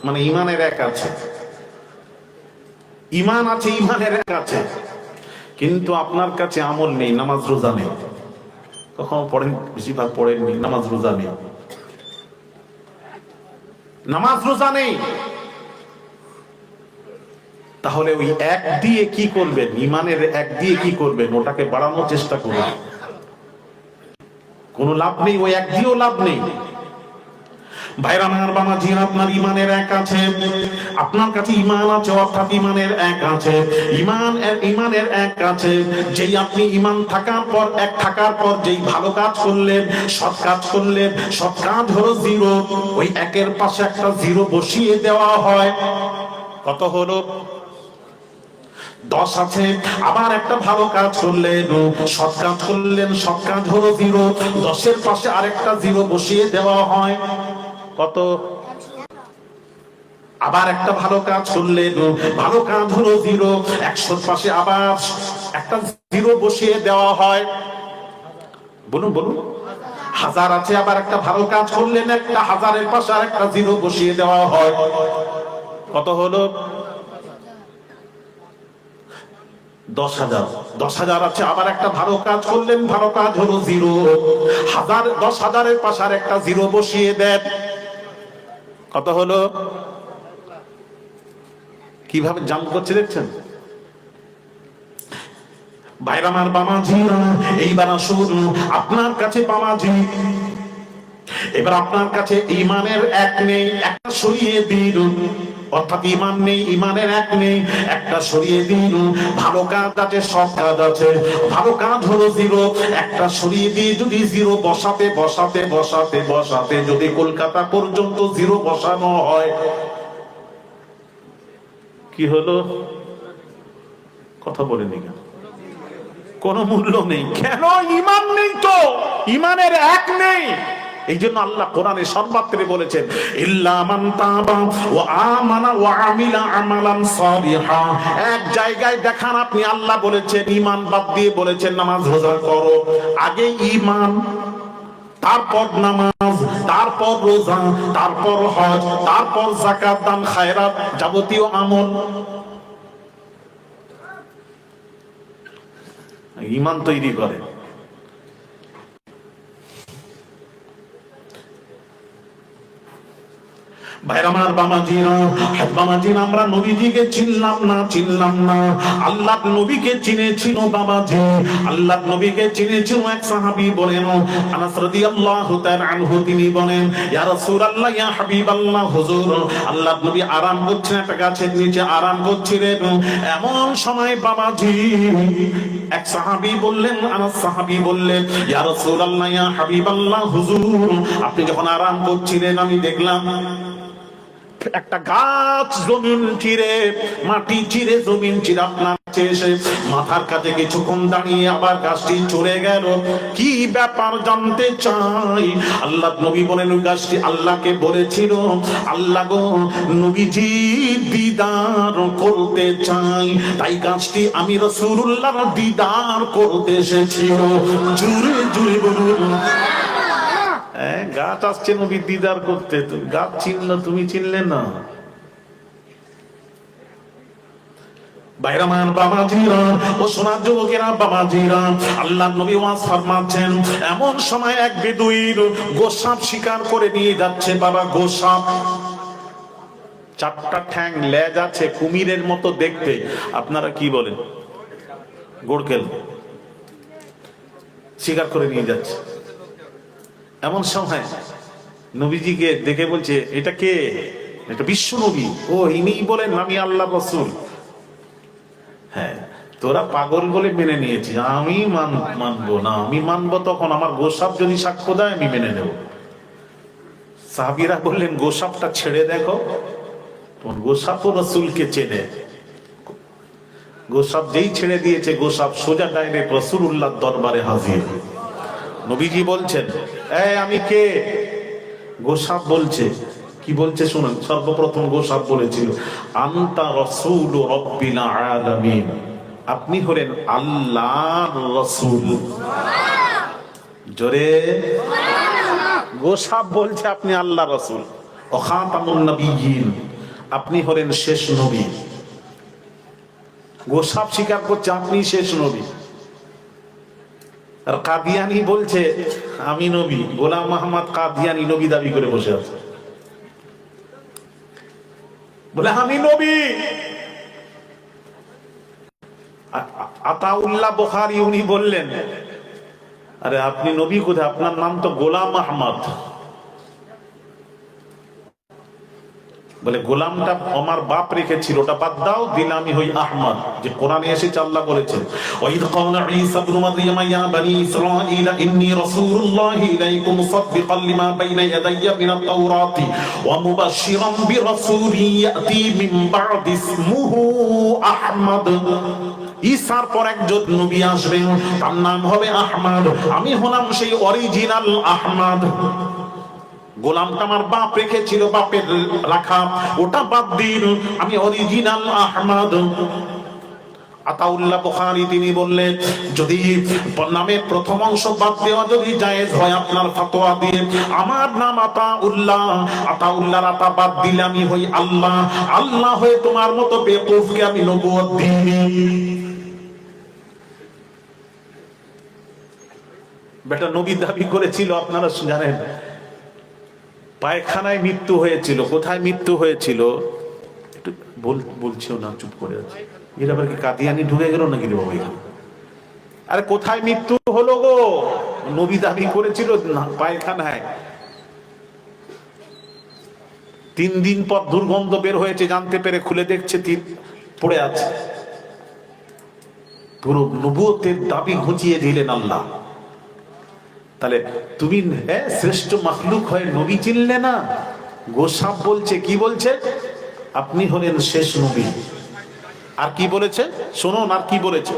A: মানে ঈমানের এক আছে, ঈমান আছে, ঈমানের এক আছে, কিন্তু আপনার কাছে আমল নেই, নামাজ রোজা নেই। কখনো পড়েন, বেশিরভাগ পড়েননি, নামাজ রোজা নেই, নামাজ রোজা নেই। তাহলে ওই এক দিয়ে কি করবেন? ঈমানের এক দিয়ে কি করবেন? ওটাকে বাড়ানোর চেষ্টা করবেন। কোনো লাভ নেই, ওই এক দিয়েও লাভ নেই। ভাইরা আমার বাবাজি, আপনার ঈমানের এক আছে, আপনার কাছে ঈমান আছে, অর্থাৎ ঈমানের এক আছে, ঈমানের এক আছে। যেই আপনি ঈমান থাকার পর, এক থাকার পর যেই ভালো কাজ করলেন, সৎ কাজ করলেন, সৎ কাজ হলো জিরো, ওই একের পাশে একটা জিরো বসিয়ে দেওয়া হয়। কত হলো? 10 আছে। আবার একটা ভালো কাজ করলেন, সৎ কাজ করলেন, সৎ কাজ হলো জিরো, 10-এর পাশে আরেকটা জিরো বসিয়ে দেওয়া হয়। কত? আবার একটা ভালো কাজ করলেন, ভালো কাজ হলো জিরো, 100-এর পাশে আবার একটা জিরো বসিয়ে দেওয়া হয়। বলুন বলুন। 1000 আছে, আবার একটা ভালো কাজ করলেন, একটা 1000-এর পাশে আরেকটা জিরো বসিয়ে দেওয়া হয়। কত হলো? 10,000। 10,000 আছে, আবার একটা ভালো কাজ করলেন, ভালো কাজ হলো জিরো, 10,000-এর পাশে আর একটা জিরো বসিয়ে দেন। কত হলো? কিভাবে জাম্প করছে দেখছেন? ভাইরা আমার বাবাজি, এইবার আসুন আপনার কাছে বাবাজি, এবার আপনার কাছে ঈমানের এক নেই, একটা সরিয়ে দিন। অর্থাৎ ঈমান নেই, ঈমানের এক নেই, একটা সরিয়ে দিন। ভালো কাজ আছে, সৎ কাজ আছে, ভালো কাজ হলো জিরো, একটা সরিয়ে দিয়ে যদি জিরো বসাতে বসাতে বসাতে বসাতে যদি কলকাতা পর্যন্ত জিরো বসানো হয়, কি হলো? কথা বলেনি কেন? কোনো মূল্য নেই। কেন? ঈমান নেই তো, ঈমানের এক নেই। এই জন্য আল্লাহ কোরআনে সর্বাত্রে বলেছেন, ইল্লা মান তাবা ওয়া আমানা ওয়া আমিলা আমালান সালিহা। এক জায়গায় দেখান আপনি আল্লাহ বলেছেন ঈমান বাদ দিয়ে বলেছেন নামাজ রোজা করো। আগে ঈমান, তারপর নামাজ, তারপর রোজা, তারপর হজ, তারপর যাকাত, দান, খায়রাত, যাবতীয় আমল। ঈমান তৈরি করে। ভাইরা আমার বাবাজিরা, আমরা নবীজিকে চিনলাম না, আল্লাহ নবীকে চিনেছিল বাবাজি, আল্লাহ নবীকে চিনেছিল এক সাহাবী। বলেন আনাস রাদিয়াল্লাহু তাআলা আনহু, তিনি বলেন, ইয়া রাসূলুল্লাহ, ইয়া হাবিবাল্লাহ, হুজুর, আল্লাহ নবী আরাম করছেন, একটা গাছের নিচে আরাম করছিলেন। এমন সময় বাবাজি এক সাহাবী বললেন, আনাস সাহাবী বললেন, ইয়া রাসূলুল্লাহ, ইয়া হাবিবাল্লাহ, হুজুর, আপনি যখন আরাম করছিলেন আমি দেখলাম একটা গাছ জমিন চিরে, মাটি চিরে, জমিন চিরে আপনার কাছে এসে মাথার কাছে কিছুক্ষণ দাঁড়িয়ে আবার গাছটি চলে গেল। কি ব্যাপার জানতে চাই। আল্লাহ নবী বলেন, ওই গাছটি আল্লাহকে বলেছিল, আল্লাহ গো, নবীজি দিদার করতে চাই, তাই গাছটি আমি রাসূলুল্লাহর দিদার করতে এসেছিল। জুড়ে জুড়ে বলুন। গাছ আসছে নবী দিদার করতে, গাছ চিনল, তুমি চিনলে না। বাইরামান বাবাজিরা ও সোনার যুবকেরা বাবাজিরা, আল্লাহর নবী ওয়াজ ফরমাচ্ছেন, এমন সময় এক বেদুইন গোসাপ শিকার করে নিয়ে যাচ্ছে। বাবা গোসাপ, চারটা ঠ্যাং, লেজ আছে, কুমিরের মতো দেখতে। আপনারা কি বলেন? গোড়কেল। শিকার করে নিয়ে যাচ্ছে। এমন সময় নবীজিকে দেখে বলছে, এটা কে? এটা বিশ্ব নবী। ও ইনি বলেন আমি আল্লাহ রাসূল। হ্যাঁ, তোরা পাগল বলে মেনে নিয়েছি, আমি মানবো না। আমি মানবো তখন আমার গোসাপ যদি সাক্ষ্য দেয় আমি মেনে নেব। সাহাবীরা বললেন, গোসাপটা ছেড়ে দেখো। গোসাপও রাসূলকে চেনে। গোসাপ যেই ছেড়ে দিয়েছে, গোসাপ সোজা ডাইরেক্ট রাসূলুল্লাহর দরবারে হাজির। নবীজি বলছেন, আমি কে? গোসাপ বলছে, কি বলছে শুনুন। সর্বপ্রথম গোসাপ বলেছিল, আনতা রাসূল রাব্বিল আলামিন, আপনি হলেন আল্লাহর রাসূল। জোরে গোসাপ বলছে আপনি আল্লাহর রাসূল। ও খাতামুন নবিয়্যিন, আপনি হলেন শেষ নবী। গোসাপ স্বীকার করছে আপনি শেষ নবী। আর কাদিয়ানি বলছে আমি নবী। গোলাম মোহাম্মদ কাদিয়ানি নবী দাবি করে বসে আছে, বলে আমি নবী। আতাউল্লাহ বুখারী উনি বললেন, আরে আপনি নবী কোথায়? আপনার নাম তো গোলাম আহমদ। বলে গোলামটা আমার বাপ রেখেছিল, ওটা বাদ দাও, দিন আমি হই আহমদ। যে কোরআনে এসেছে আল্লাহ বলেছেন, ওয়াইদ ক্বালা ঈসা ইবনে মারইয়াম ইয়া বনি ইসরাঈল ইন্নী রাসূলুল্লাহি ইলাইকুম মুসাদ্দিকান লিমা বাইনা ইয়াদাইয়া মিনাত তাওরাতি ওয়া মুবাশশিরান বিরাসূলিন ইয়াতি মিন বা'দি ইসমুহু আহমদ। ঈসার পর একজন নবী আসবেন, তার নাম হবে আহমদ। আমি হলাম সেই অরিজিনাল আহমদ। গোলামটা আমার বাপ রেখেছিল, বাপের রাখা, ওটা বাদ দিন, আমি অরিজিনাল আহমদ। আতাউল্লাহ বুখারী তিনি বললেন, যদি নামের প্রথম অংশ বাদ দেওয়া যদি জায়েজ হয় আপনার ফতোয়া দিয়ে, আমার নাম আতাউল্লাহ, আতাউল্লাহর আতা বাদ দিলে আমি হই আল্লাহ, আল্লাহ হয়ে তোমার মতো বেকুফকে আমি নবুয়ত দিইনি। বেটা নবী দাবি করেছিল, আপনারা জানেন, পায়খানায় মৃত্যু হয়েছিল। কোথায় মৃত্যু হয়েছিল একটু বলছিও না, চুপ করে আছে। এর আবার কি কাদিয়ানি ঢুকে গেল নাকি রে বাবা এখানে? আরে কোথায় মৃত্যু হলো গো? নবী দাবি করেছিল পায়খানায়। 3 দিন পর দুর্গন্ধ বের হয়েছে, জানতে পেরে খুলে দেখছে পড়ে আছে। পুরো নবুয়তের দাবি ঘুচিয়ে দিলেন আল্লাহ। তাহলে তুমি শ্রেষ্ঠ মাখলুক হয়ে নবী চিনলে না? গোসাপ বলছে, কি বলছে? আপনি হলেন শেষ নবী। আর কি বলেছে শুনুন, আর কি বলেছে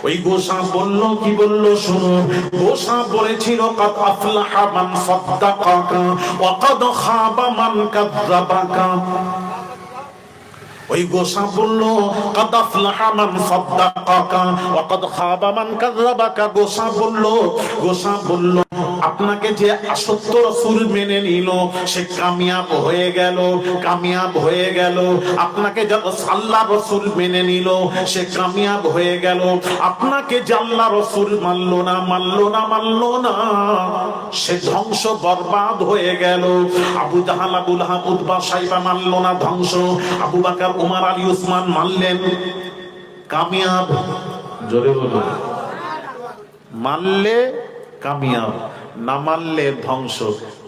A: ওই গোসাপ বলল, কি বলল শুনুন। গোসাপ বলেছিল, কাদ আফলাহা মান সাদ্দাকাকা ওয়া কাদ খাবা মান কাযযাবাকা। ওই গোসাপ বলল, কাদ আফলাহা মান সাদ্দাকাকা ওয়া কাদ খাবা মান কাযযাবাকা। গোসাপ বলল আপনাকে যে সত্য রাসূল মেনে নিল সে কামিয়াব হয়ে গেল, কামিয়াব হয়ে গেল। আপনাকে যে আল্লাহ রাসূল মেনে নিল সে কামিয়াব হয়ে গেল। আপনাকে যে আল্লাহ রাসূল মানলো না সে ধ্বংস বরবাদ হয়ে গেল। আবু জাহাল, আবু লাহাব, উতবা, সাইবা মানলো না, ধ্বংস। আবু বকর, উমর, আলী, উসমান মানলেন, কামিয়াব। জোরে বলুন, মানলে কামিয়াব, না মানলে ধ্বংস।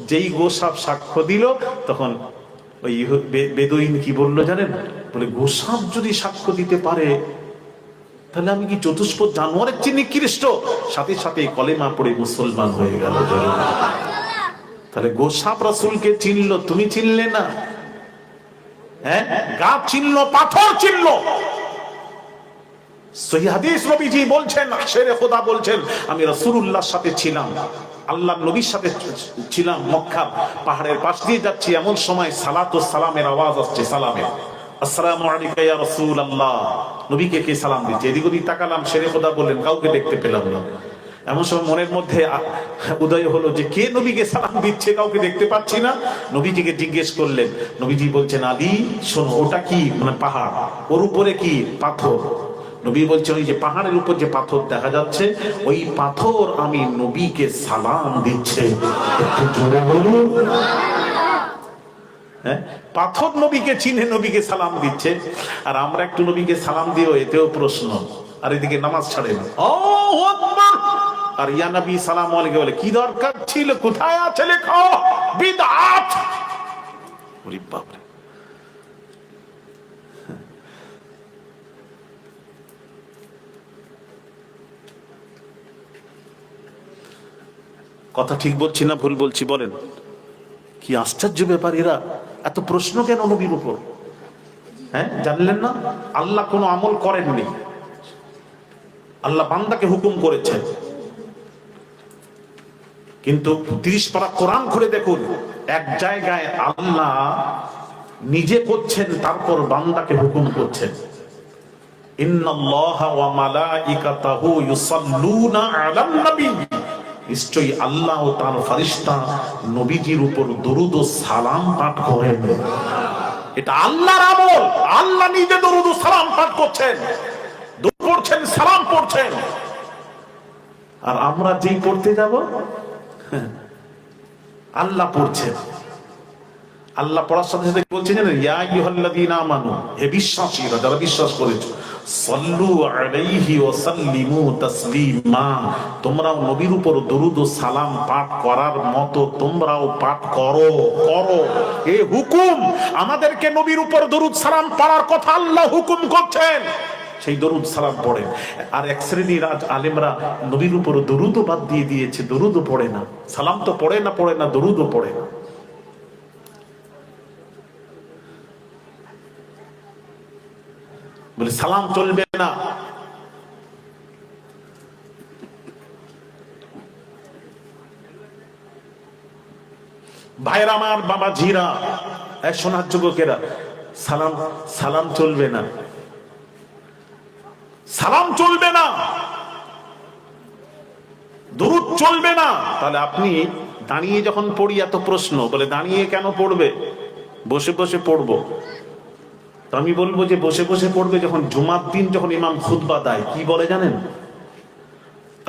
A: যেই গোসাপ সাক্ষ্য দিল তখন ওই বেদুইন কি বললো জানেন? বলে গোসাপ যদি সাক্ষ্য দিতে পারে তাহলে আমি কি চতুষ্পদ জানোয়ারের চেয়ে নিকৃষ্ট? সাথে সাথে কলেমা পড়ে মুসলমান হয়ে গেল। তাহলে গোসাপ রাসূলকে চিনলো, তুমি চিনলে না? গাছ চিনলো, পাথর চিনলো। সহিহ হাদিস নবীজি বলছেন, শেরে খোদা বলছেন, আমি রাসূলুল্লাহর সাথে ছিলাম, আল্লাহর নবীর সাথে ছিলাম, মক্কা পাহাড়ের পাশ দিয়ে যাচ্ছি, এমন সময় সালাতু সালামের আওয়াজ আসছে, সালামের, আসসালামু আলাইকা ইয়া রাসূলুল্লাহ। নবীকে কে সালাম দিচ্ছে? এদিক ওদিক তাকালাম, শেরে খোদা বললেন কাউকে দেখতে পেলাম না। এমন সময় মনের মধ্যে উদয় হলো যে কে নবীকে সালাম দিচ্ছে, কাউকে দেখতে পাচ্ছি না। নবীজিকে জিজ্ঞেস করলেন, নবীজি বলছেন, আলী শোনো, ওটা কি? মানে পাহাড়, ওর উপরে কি? পাথর। নবী বলছেন, ওই যে পাহাড়ের উপর যে পাথর দেখা যাচ্ছে, ওই পাথর আমি নবীকে সালাম দিচ্ছে। একটু জোরে বলুন। হ্যাঁ, পাথর নবীকে চিনে নবীকে সালাম দিচ্ছে, আর আমরা একটু নবীকে সালাম দিও, এতেও প্রশ্ন। আর এদিকে নামাজ ছাড়ে না, আর ইয়া নবী সালাম আলাইহি বলে, কি দরকার ছিল? কোথায় আছে লেখো? বিদআত। ওরে বাপ রে। কথা ঠিক বলছি না ভুল বলছি বলেন? কি আশ্চর্য ব্যাপার, এরা এত প্রশ্ন কেন নবীর উপর? হ্যাঁ, জানলেন না আল্লাহ কোনো আমল করেননি, আল্লাহ বান্দাকে হুকুম করেছেন। কিন্তু 30 পারা কোরআন খুলে দেখুন, এক জায়গায় আল্লাহ নিজে করছেন, তারপর বান্দাকে হুকুম করছেন। ইন্নাল্লাহা ওয়া মালাইকাতাহু ইউসাল্লুনা আলান নবী, নিশ্চয়ই আল্লাহ ও তার ফেরেশতা নবীজির উপর দরুদ ও সালাম পাঠ করেন। এটা আল্লাহর আমল, আল্লাহ নিজে দরুদ ও সালাম পাঠ করছেন, দরুদ পড়ছেন, সালাম পড়ছেন। আর আমরা যেই পড়তে যাব, আল্লাহ পড়ছেন। আল্লাহ পড়ার সাথে সাথে বলছেন, ইয়া আইয়ুহাল্লাযীনা আমানু, হে বিশ্বাসীরা, যারা বিশ্বাস করেছো, সাল্লু আলাইহি ওয়া সাল্লিমু তাসলিমা, তোমরাও নবীর উপর দরুদ ও সালাম পাঠ করার মতো তোমরাও পাঠ করো। এই হুকুম, আমাদেরকে নবীর উপর দরুদ সালাম পড়ার কথা আল্লাহ হুকুম করছেন, সেই দরুদ সালাম পড়েন। আর এক শ্রেণীর আলেমরা নবীর উপর দরুদও বাদ দিয়ে দিয়েছে, দরুদও পড়ে না, সালাম তো পড়ে না, দরুদও পড়ে না। বলে সালাম চলবে না। ভাইরা আমার, বাবা জিরা, সোনার যুবকেরা, সালাম চলবে না, সালাম চলবে না, দরুদ চলবে না। তাহলে আপনি দাঁড়িয়ে যখন পড়ি, এত প্রশ্ন, বলে দাঁড়িয়ে কেন পড়বে? বসে বসে পড়বো। তো আমি বলবো যে বসে বসে পড়বে যখন জুমার দিন, যখন ইমাম খুতবা দেয়, কি বলে জানেন?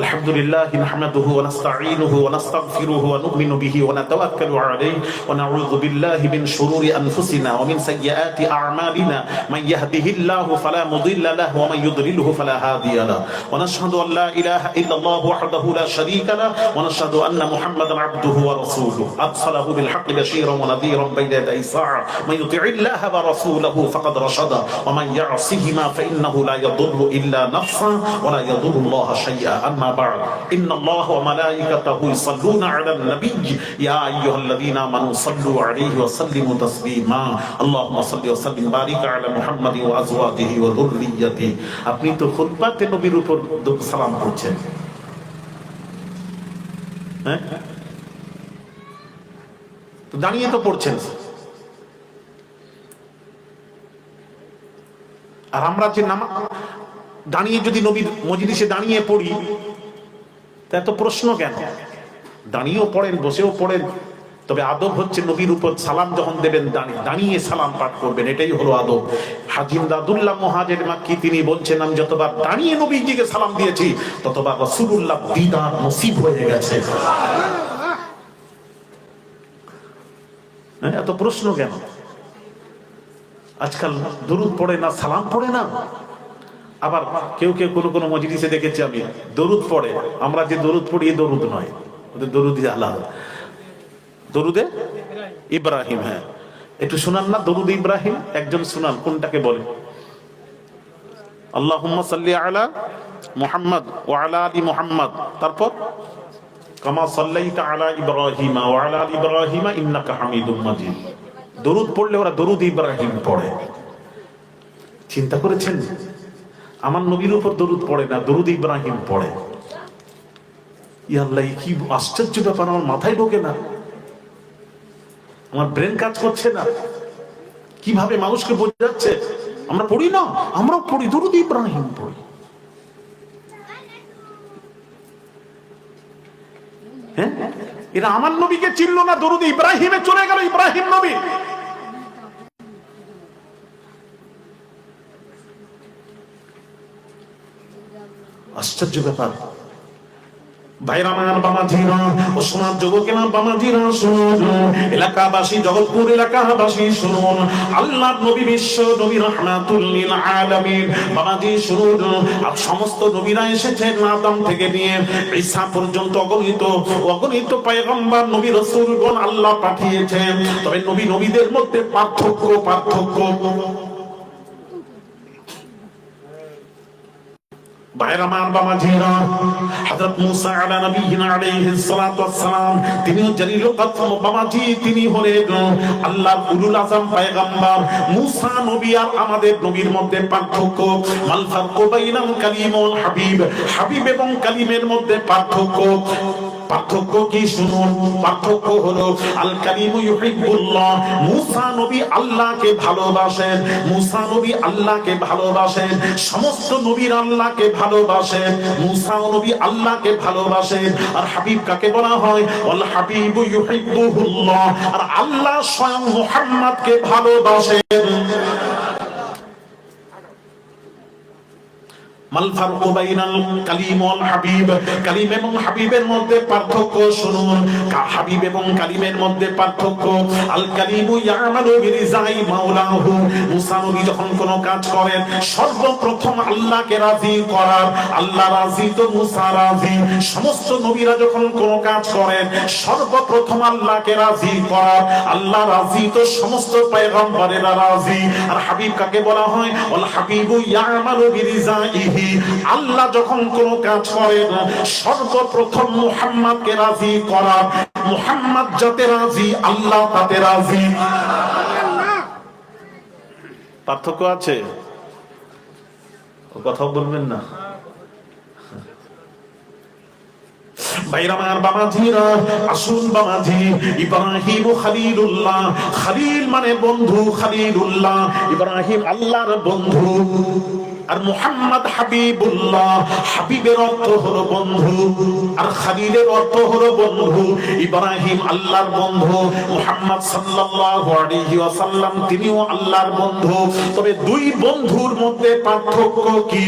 A: আলহামদুলিল্লাহি নাহমাদুহু ওয়া নাস্তাঈনুহু ওয়া নাস্তাগফিরুহু ওয়া নু'মিনু বিহি ওয়া নাতাওয়াক্কালু আলাইহি ওয়া নাউযু বিল্লাহি মিন শুরুরি আনফুসিনা ওয়া মিন সাইয়্যাতি আ'মালিনা মান ইয়াহদিহিল্লাহু ফালা মুদিল্লা লাহু ওয়া মান ইউদ্লিলহু ফালা হাদিয়া লাহু ওয়া নাশহাদু আন লা ইলাহা ইল্লাল্লাহু ওয়াহদাহু লা শারীকা লাহু ওয়া নাশহাদু আন্না মুহাম্মাদান আবদুহু ওয়া রাসূলুহু আরসালাহু বিল হাক্কি বাশীরান ওয়া নাযীরান বাইনা ইয়াদাই সাআ মান ইউতি'ইল্লাহা ওয়া রাসূলাহু ফাকাদ রাশাদা ওয়া মান ইয়া'সিহিমা ফা ইন্নাহু লা ইয়াদুররু ইল্লা নাফসাহু ওয়া লা ইয়াদুরুল্লাহা শাইআন। أما بعد إن الله وملائكته يصلون على النبي يا أيها الذين آمنوا صلوا عليه وسلموا تسليما اللهم صل وسلم وبارك على محمد وأزواجه وذريته। আপনি তো খুতবাতে নবীর উপর সালাম করছেন, হ্যাঁ, তো দাঁড়িয়ে তো পড়ছেন। আর আমরা যে দাঁড়িয়ে যদি নবীর মজলিসে দাঁড়িয়ে পড়ি, তা এত প্রশ্ন কেন? দাঁড়িয়েও পড়েন, বসেও পড়েন, তবে আদব হচ্ছে নবীর উপর সালাম যখন দেবেন দাঁড়িয়ে সালাম পাঠ করবেন, এটাই হলো আদব। হাজী ইমদাদুল্লাহ মুহাজির মাক্কি তিনি বলছেন, আমি যতবার দাঁড়িয়ে নবীজিকে সালাম দিয়েছি, ততবার রাসূলুল্লাহ দিদার নসিব হয়ে গেছে। এত প্রশ্ন কেন? আজকাল দরুদ পড়ে না, সালাম পড়ে না। আবার কেউ কেউ কোনো মজলিসে দেখেছি আমি, দরুদ পড়ে, আমরা যে দরুদ পড়ি এ দরুদ নয়, ওদের দরুদই আলাদা, দরুদে ইব্রাহিম। হ্যাঁ, একটু শোনান না দরুদ ইব্রাহিম, একজন শোনান, কোনটাকে বলে? আল্লাহুম্মা সাল্লি আলা মুহাম্মদ ওয়া আলা আলি মুহাম্মদ, তারপর কামা সাল্লাইতা আলা ইব্রাহিম ওয়া আলা আলি ইব্রাহিম ইন্নাকা হামিদুম মাজিদ। দরুদ পড়লে ওরা দরুদ ইব্রাহিম পড়ে। চিন্তা করেছেন? আমার নবীর উপর দরুদ পড়ে না, দরুদ ইব্রাহিম পড়ে। ইয়া আল্লাহ, কি আশ্চর্য ব্যাপার, আমার মাথায় ঢোকে না, আমার ব্রেন কাজ করছে না। কিভাবে মানুষকে বোঝাচ্ছে? আমরা পড়ি না, আমরাও পড়ি, দরুদ ইব্রাহিম পড়ি। হ্যাঁ, এরা আমার নবীকে চিনল না, দরুদ ইব্রাহিমে চলে গেল, ইব্রাহিম নবী। আশ্চর্য ব্যাপার। ভাইরামান বামাজিরা ও সোনার যুবকেরা, বামাজিরা শুনুন, এলাকাবাসী, জগৎপুর এলাকাবাসী শুনুন, আল্লাহর নবী বিশ্ব নবী রাহমাতুল লিল আলামিন, বামাজি শুনুন, আর সমস্ত নবীরা এসেছেন আদম থেকে নিয়ে ঈসা পর্যন্ত অগণিত পয়গম্বর নবী রাসূলগণ আল্লাহ পাঠিয়েছেন। তবে নবীদের মধ্যে পার্থক্য হযরত মুসা আলা নবিয়িনা আলাইহিস সালাতু ওয়াস সালাম, তিনিও জলিলুল কদর বাবাজি, তিনি হলেন আল্লাহর উলুল আযম পয়গম্বর। মুসা নবী আর আমাদের নবীর মধ্যে পার্থক্য, মাল ফারকু বাইনাল কালিম ওয়াল হাবিব, হাবিব এবং কালিমের মধ্যে পার্থক্য কি শুনুন। পার্থক্য হলো আল কালিমু ইউহিব্বুল্লাহ, মুসা নবী আল্লাহকে ভালোবাসেন, মুসা নবী আল্লাহকে ভালোবাসেন, সমস্ত নবীর আল্লাহকে ভালোবাসেন, মুসা নবী আল্লাহকে ভালোবাসেন। আর হাবিব কাকে বলা হয়? ওয়াল হাবিবু ইউহিব্বুহুল্লাহ, আর আল্লাহ স্বয়ং মুহাম্মদকে ভালোবাসেন। মাল ফারকু বাইনাল কালিম ওয়াল হাবিব, কালিম এবং হাবিবের মধ্যে পার্থক্য শুনুন। হাবিব এবং কালিমের মধ্যে পার্থক্য, আল কালিমু ইয়ামালু বিরিজাই মাওলাহু, মুসা নবী যখন কোনো কাজ করেন সর্বপ্রথম আল্লাহকে রাজি করার, আল্লাহ রাজি তো মুসা রাজি। সমস্ত নবীরা যখন কোনো কাজ করেন সর্বপ্রথম আল্লাহকে রাজি করার, আল্লাহ রাজি তো সমস্ত পয়গম্বরেরা রাজি। আর হাবিব কাকে বলা হয়? ওয়াল হাবিবু ইয়ামালু বিরিজাইহি, আল্লাহ যখন কোন কাজ করেন সর্বপ্রথম মুহাম্মদকে রাজি করা, মুহাম্মদ যাতে রাজি আল্লাহ তাতে রাজি। পার্থক্য আছে, কথা বলবেন না ভাইরামার বাবাজিরা, আসুন বাবাজি, ইব্রাহিম খলিলুল্লাহ, খলিল মানে বন্ধু, খলিলুল্লাহ ইব্রাহিম আল্লাহর বন্ধু, আর মুহাম্মদ হাবিবুল্লাহ, হাবিবের অর্থ হলো বন্ধু, আর খলিলের অর্থ হলো বন্ধু। ইব্রাহিম আল্লাহর বন্ধু, মুহাম্মদ সাল্লাল্লাহু আলাইহি ওয়াসাল্লাম তিনিও আল্লাহর বন্ধু। তবে দুই বন্ধুর মধ্যে পার্থক্য কি?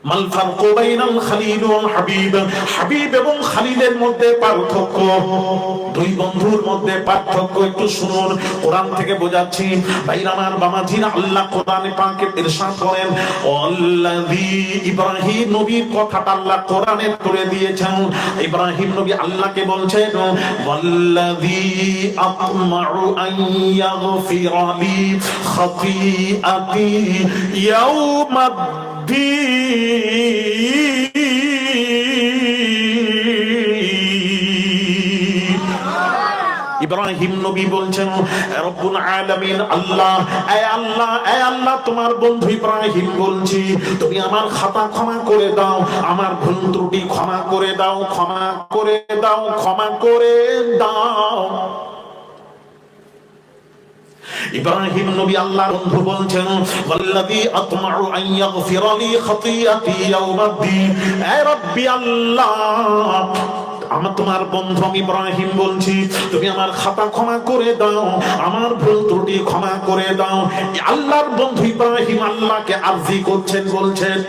A: মাল ফারকু বাইনাল খলিল ওয়াল হাবিব, হাবিব এবং খলিলের মধ্যে পার্থক্য, দুই বন্ধুর মধ্যে পার্থক্য একটু শুনুন। কোরআন থেকে বোঝাচ্ছি ভাইরামান বামাজিরা, আল্লাহ কোরআনে পাকে ইরশাদ করেন, আল্লাযী, ইব্রাহিম নবীর কথাটা আল্লাহ কোরআনে তুলে দিয়েছেন। ইব্রাহিম নবী আল্লাহকে বলছেন, ওয়াল্লাযী আতমাউ আন ইয়াগফিরা লি খাতিআতি ইয়াউমাদ ইব্রাহিম নবী বলছেন, রব্বুল আলামিন আল্লাহ, এ আল্লাহ, এ আল্লাহ, তোমার বন্ধু ইব্রাহিম বলছি, তুমি আমার খাতা ক্ষমা করে দাও, আমার ভুল ত্রুটি ক্ষমা করে দাও, ক্ষমা করে দাও, ক্ষমা করে দাও। ইব্রাহিম নবী আল্লাহর বন্ধু বলছেন, ওয়াল্লাযী আতমাউ আন ইয়াগফিরা লি খাতিআতি ইয়াউমাদ্দিন, হে রব্বি আল্লাহ, আমার তোমার বন্ধু আমি ইব্রাহিম বলছি, তুমি আমার খাতা ক্ষমা করে দাও, আমার ভুল ত্রুটি ক্ষমা করে দাও। আল্লাহর বন্ধু ইব্রাহিম আল্লাহকে আরজি করছেন, বলছেন।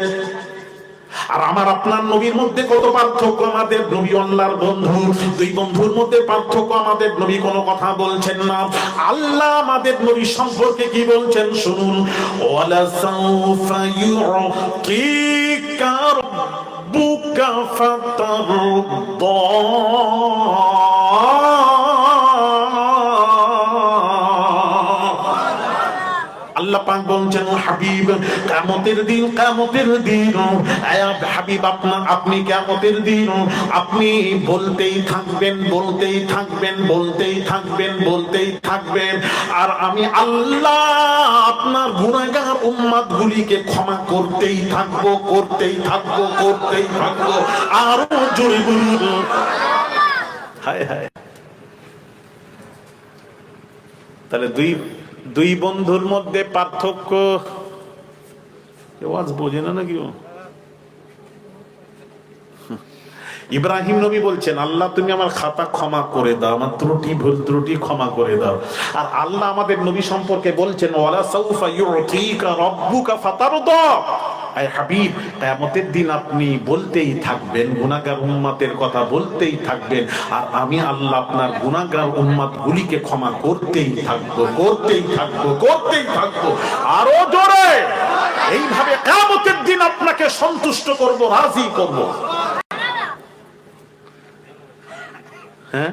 A: আর আমার আপনার নবীর মধ্যে কত পার্থক্য, আমাদের নবী আল্লাহর বন্ধু, দুই বন্ধুর মধ্যে পার্থক্য, আমাদের নবী কোনো কথা বলছেন না। আল্লাহ আমাদের নবী সম্পর্কে কি বলছেন শুনুন, ওয়ালা সাউফা ইউতিকা রাব্বুকা ফাতারদা, আল্লাহ পাক বলছেন, হাবিব কিয়ামতের দিন, কিয়ামতের দিন, হাবিব আপনি কিয়ামতের দিন আপনি বলতেই থাকবেন, বলতেই থাকবেন, বলতেই থাকবেন, বলতেই থাকবেন, আর আমি আল্লাহ আপনার গুনাহগার উম্মত গুলিকে ক্ষমা করতেই থাকবো, করতেই থাকবো, করতেই থাকবো। আরো জোরে বলুন, হায় হায়। তাহলে দুই বন্ধুর মধ্যে পার্থক্য, কেউ আজ বোঝে না নাকি? ইব্রাহিম নবী বলছেন, আল্লাহ তুমি আমার খাতা ক্ষমা করে দাও, আমার ত্রুটি ভুল ত্রুটি ক্ষমা করে দাও। আর আল্লাহ আমাদের নবী সম্পর্কে বলছেন, ওয়ালা সাউফা ইউতিকা রাব্বুকা ফাতারদা। আয় হাবিব, কিয়ামতের দিন আপনি বলতেই থাকবেন, গুনাহগার উম্মতের কথা বলতেই থাকবেন, আর আমি আল্লাহ আপনার গুনাহগার উম্মতগুলিকে ক্ষমা করতেই থাকবো, করতেই থাকবো, করতেই থাকবো। আরো জোরে, এইভাবে কিয়ামতের দিন আপনাকে সন্তুষ্ট করব, রাজি করব। হ্যাঁ,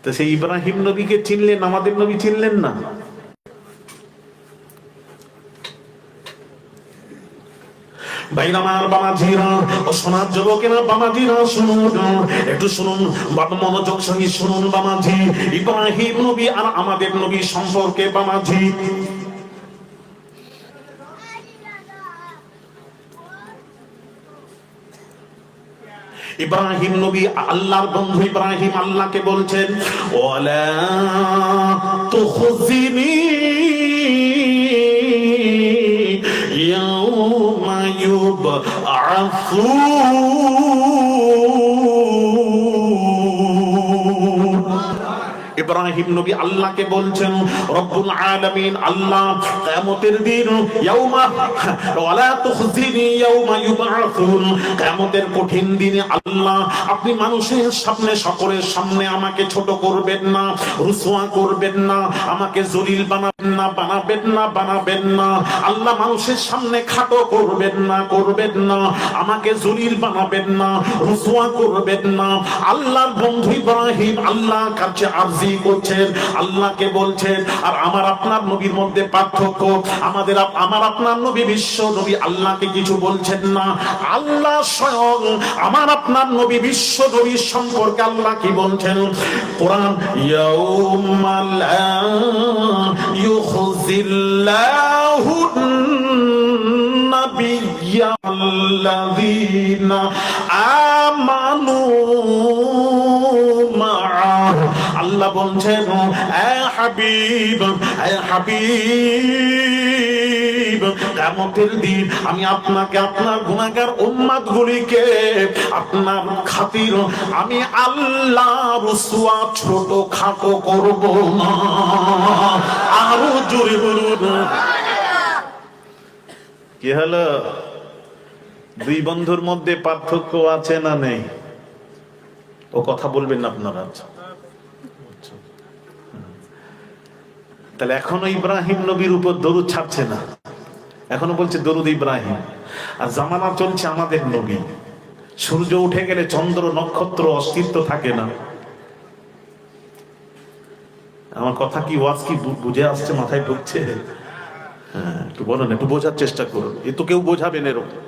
A: তো সেই ইব্রাহিম নবীকে চিনলেন, আমাদের নবী চিনলেন না? ভাইরামার বামাজিরা ও সোনার যুবকেরা, বামাজিরা শুনুন, একটু শুনুন, বাবা মনোযোগ সহিত শুনুন। বামাজি, ইব্রাহিম নবী আর আমাদের নবী সম্পর্কে বামাজি, ইব্রাহিম নবী আল্লাহর বন্ধু। ইব্রাহিম আল্লাহকে বলছেন, ওয়ালা তুখজিনি ইয়াউমা ইউবআসুন। ইব্রাহিম নবী আল্লাহকে বলছেন, রব্বুল আলামিন আল্লাহ, কিয়ামতের দিন ইয়াউমা ওয়ালা তুখজিনি ইয়াউমা ইউবআসুন, কিয়ামতের কঠিন দিনে আল্লাহ আপনি মানুষের সামনে, সকলের সামনে আমাকে ছোট করবেন না, রুসওয়া করবেন না, আমাকে জলিল বানাবেন না, বানাবেন না, বানাবেন না। আল্লাহ মানুষের সামনে খাটো করবেন না, করবেন না, আমাকে জলিল বানাবেন না, রুসওয়া করবেন না। আল্লাহর বন্ধু ইব্রাহিম আল্লাহর কাছে আরজি করছেন, আল্লাহকে বলছেন। আর আমার আপনার নবীর মধ্যে পার্থক্য, আমার আপনার নবী বিশ্ব নবী, আল্লাহকে কিছু বলছেন না। আল্লাহ স্বয়ং আমার আপনার নবী বিশ্ব নবী সম্পর্কে আল্লাহ কি বলছেন? কোরআন, ইয়াউমা লা ইউখজিল্লাহু নাবিয়্যাল্লাযীনা আমানু মাআ। আল্লাহ বলছেন, এ হাবিব, এ হাবিব, কিয়ামতের দিন আমি আপনাকে, আপনার গুনাহগার উম্মতগুলিকে আপনার খাতির আমি আল্লাহ রুসওয়া ছোট খাটো করব না। আরো জোরে বলুন। কি হলো? দুই বন্ধুর মধ্যে পার্থক্য আছে না নেই? ও কথা বলবেন না আপনারা? তাহলে এখনো ইব্রাহিম নবীর উপর দরুদ ছাড়ছে না, এখনো বলছে দরুদ ইব্রাহিম। আর জামানা চলছে আমাদের নবী। সূর্য উঠে গেলে চন্দ্র নক্ষত্র অস্তিত্ব থাকে না। আমার কথা কি, ওয়াজ কি বুঝে আসছে, মাথায় ঢুকছে? হ্যাঁ, একটু বলেন, একটু বোঝার চেষ্টা করুন। এ তো কেউ বোঝাবেন এরকম,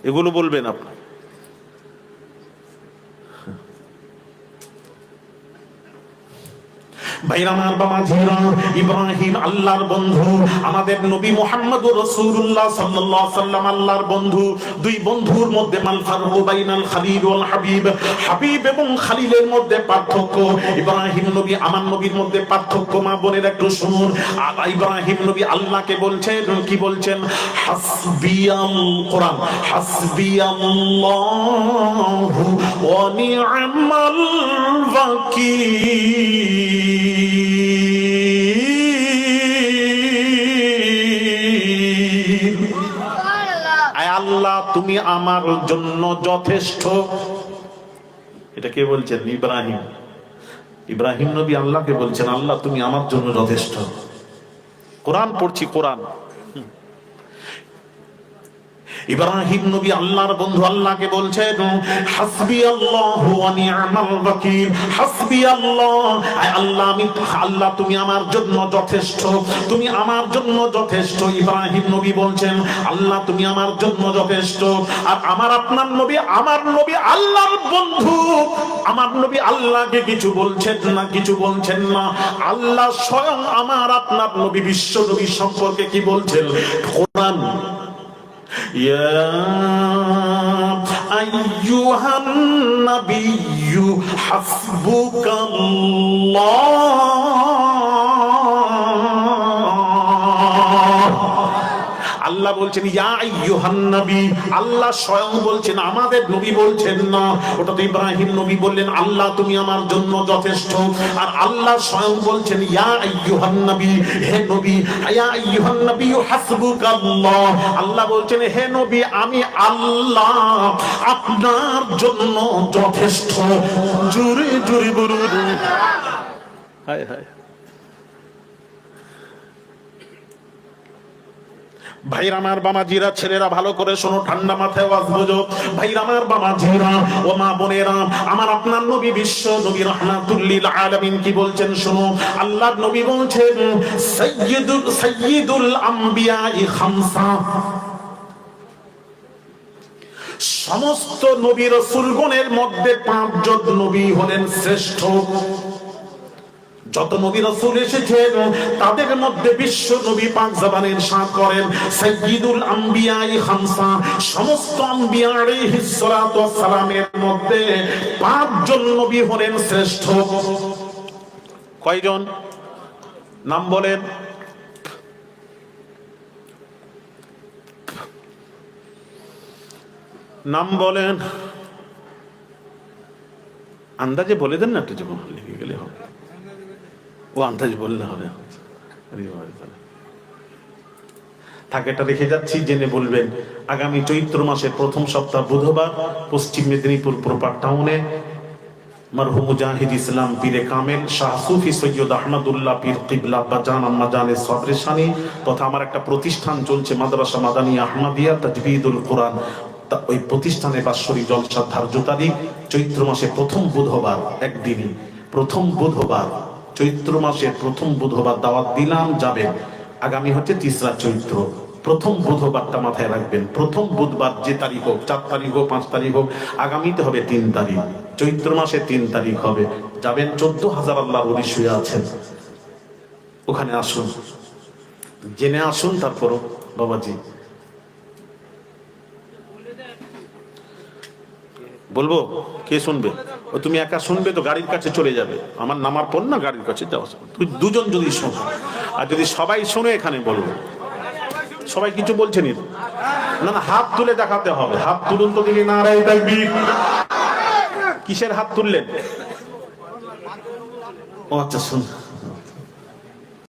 A: এগুলো বলবেন আপনি। ভাইরামার বামাজিরা, ইব্রাহিম আল্লাহর বন্ধু, আমাদের নবী মুহাম্মদুর রাসূলুল্লাহ সাল্লাল্লাহু আলাইহি ওয়াসাল্লাম আল্লাহর বন্ধু। দুই বন্ধুর মধ্যে মাল ফারকু বাইনাল খালিল ওয়াল হাবিব, হাবিব এবং খালিলের মধ্যে পার্থক্য। ইব্রাহিম নবী আমার নবীর মধ্যে পার্থক্য, মা বোনের একটু শুনুন। ইব্রাহিম নবী আল্লাহকে বলছেন, কি বলছেন? হাসবিয়াল কোরআন, হাসবিয়াল্লাহু ওয়া নি'মাল ওয়াকিল। আল্লাহ তুমি আমার জন্য যথেষ্ট। এটা কে বলছেন? ইব্রাহিম। ইব্রাহিম নবী আল্লাহকে বলছেন, আল্লাহ তুমি আমার জন্য যথেষ্ট। কোরআন পড়ছি, কোরআন। ইব্রাহিম নবী আল্লাহর বন্ধু আল্লাহকে বলছেন, হাসবি আল্লাহু ওয়া নি'মাল ওয়াকিল। হাসবি আল্লাহ, আল্লাহ আমি, আল্লাহ তুমি আমার জন্য যথেষ্ট, তুমি আমার জন্য যথেষ্ট। ইব্রাহিম নবী বলছেন, আল্লাহ তুমি আমার জন্য যথেষ্ট। আর আমার আপনার নবী, আমার নবী আল্লাহর বন্ধু, আমার নবী আল্লাহকে কিছু বলছেন না, কিছু বলছেন না। আল্লাহ স্বয়ং আমার আপনার নবী বিশ্ব নবী সম্পর্কে কি বলছেন? কোরআন, ইয়া আইয়ুহান নাবিয়্যু হাসবুকাল্লাহ। আল্লাহ বলছেন ইয়া আইয়ুহান নবী, আল্লাহ স্বয়ং বলছেন, আমাদের নবী বলছেন না। ওটা তো ইব্রাহিম নবী বললেন আল্লাহ তুমি আমার জন্য যথেষ্ট, আর আল্লাহ স্বয়ং বলছেন ইয়া আইয়ুহান নবী, হে নবী, ইয়া আইয়ুহান নবী হাসবুকাল্লাহ, আল্লাহ বলছেন হে নবী আমি আল্লাহ আপনার জন্য যথেষ্ট। জোরে জোরে বলুন হায় হায়। ভাইরা আমার বামাজিরা, ছেলেরা ভালো করে শোনো, ঠান্ডা মাথায় ওয়াজ বোঝো। ভাইরা আমার বামাজিরা ও মা বোনেরা, আমার আপনার নবী বিশ্ব নবী রাহমাতুল লিল আলামিন কি বলছেন শোনো। আল্লাহর নবী বলছেন সাইয়্যিদুল আম্বিয়া খামসা, সমস্ত নবী রাসূলগণের মধ্যে 5 জন নবী হলেন শ্রেষ্ঠ। যত নবী রাসূল এসেছেন তাদের মধ্যে বিশ্ব নবী পাক জবানের ইরশাদ করেন সাইয়্যিদুল আম্বিয়া খামসা, সমস্ত আম্বিয়া আলাইহিস সালাতু ওয়াস সালামের মধ্যে 5 জন নবী হলেন শ্রেষ্ঠ। কয়জন নাম বলেন? নাম বলেন, আন্দাজে বলে দেন না, একটু যখন লিখে গেলে হবে। ও আন্দাজ বললে হবে, থাকে এটা রেখে যাচ্ছি, জেনে বলবেন। আগামী চৈত্র মাসের প্রথম সপ্তাহ বুধবার পশ্চিম মেদিনীপুর প্রপার টাউনে মরহুম মুজাহিদ ইসলাম পীরে কামেল শাহ সুফি সৈয়দ আহমদুল্লাহ পীর কিবলা বাজান আম্মা জানে সবরেশানি তথা আমার একটা প্রতিষ্ঠান চলছে মাদ্রাসা মাদানী আহমদিয়া তাজবিদুল কোরআন, ওই প্রতিষ্ঠানে বাৎসরিক জলসা ধার্য তারিখ চৈত্র মাসের প্রথম বুধবার, একদিনই প্রথম বুধবার, চৈত্র মাসের প্রথম বুধবার দাওয়াত দিলাম, যাবেন। আগামী হচ্ছে 3রা চৈত্র, প্রথম বুধবারটা মাথায় রাখবেন। প্রথম বুধবার যে তারিখ হোক, 4 তারিখ হোক, 5 তারিখ হোক, আগামীতে হবে 3 তারিখ, চৈত্র মাসে 3 তারিখ হবে। যাবেন, 14,000 আল্লাহর ওলি শুয়ে আছেন, ওখানে আসুন, জেনে আসুন। তারপরও বাবাজি বলবো, কে শুনবে? ও তুমি একা শুনবে তো গাড়ির কাছে চলে যাবে, আমার নামার পর না গাড়ির কাছে যাওয়া, তুই 2 জন যদি শোন, আর যদি সবাই শুনে এখানে বলবো। সবাই কিছু বলছেন না? না, হাত তুলে দেখাতে হবে। হাত তুলুন তো দেখি, নারায়ে তাকবীর। কিসের হাত তুললেন? ও আচ্ছা, শুন।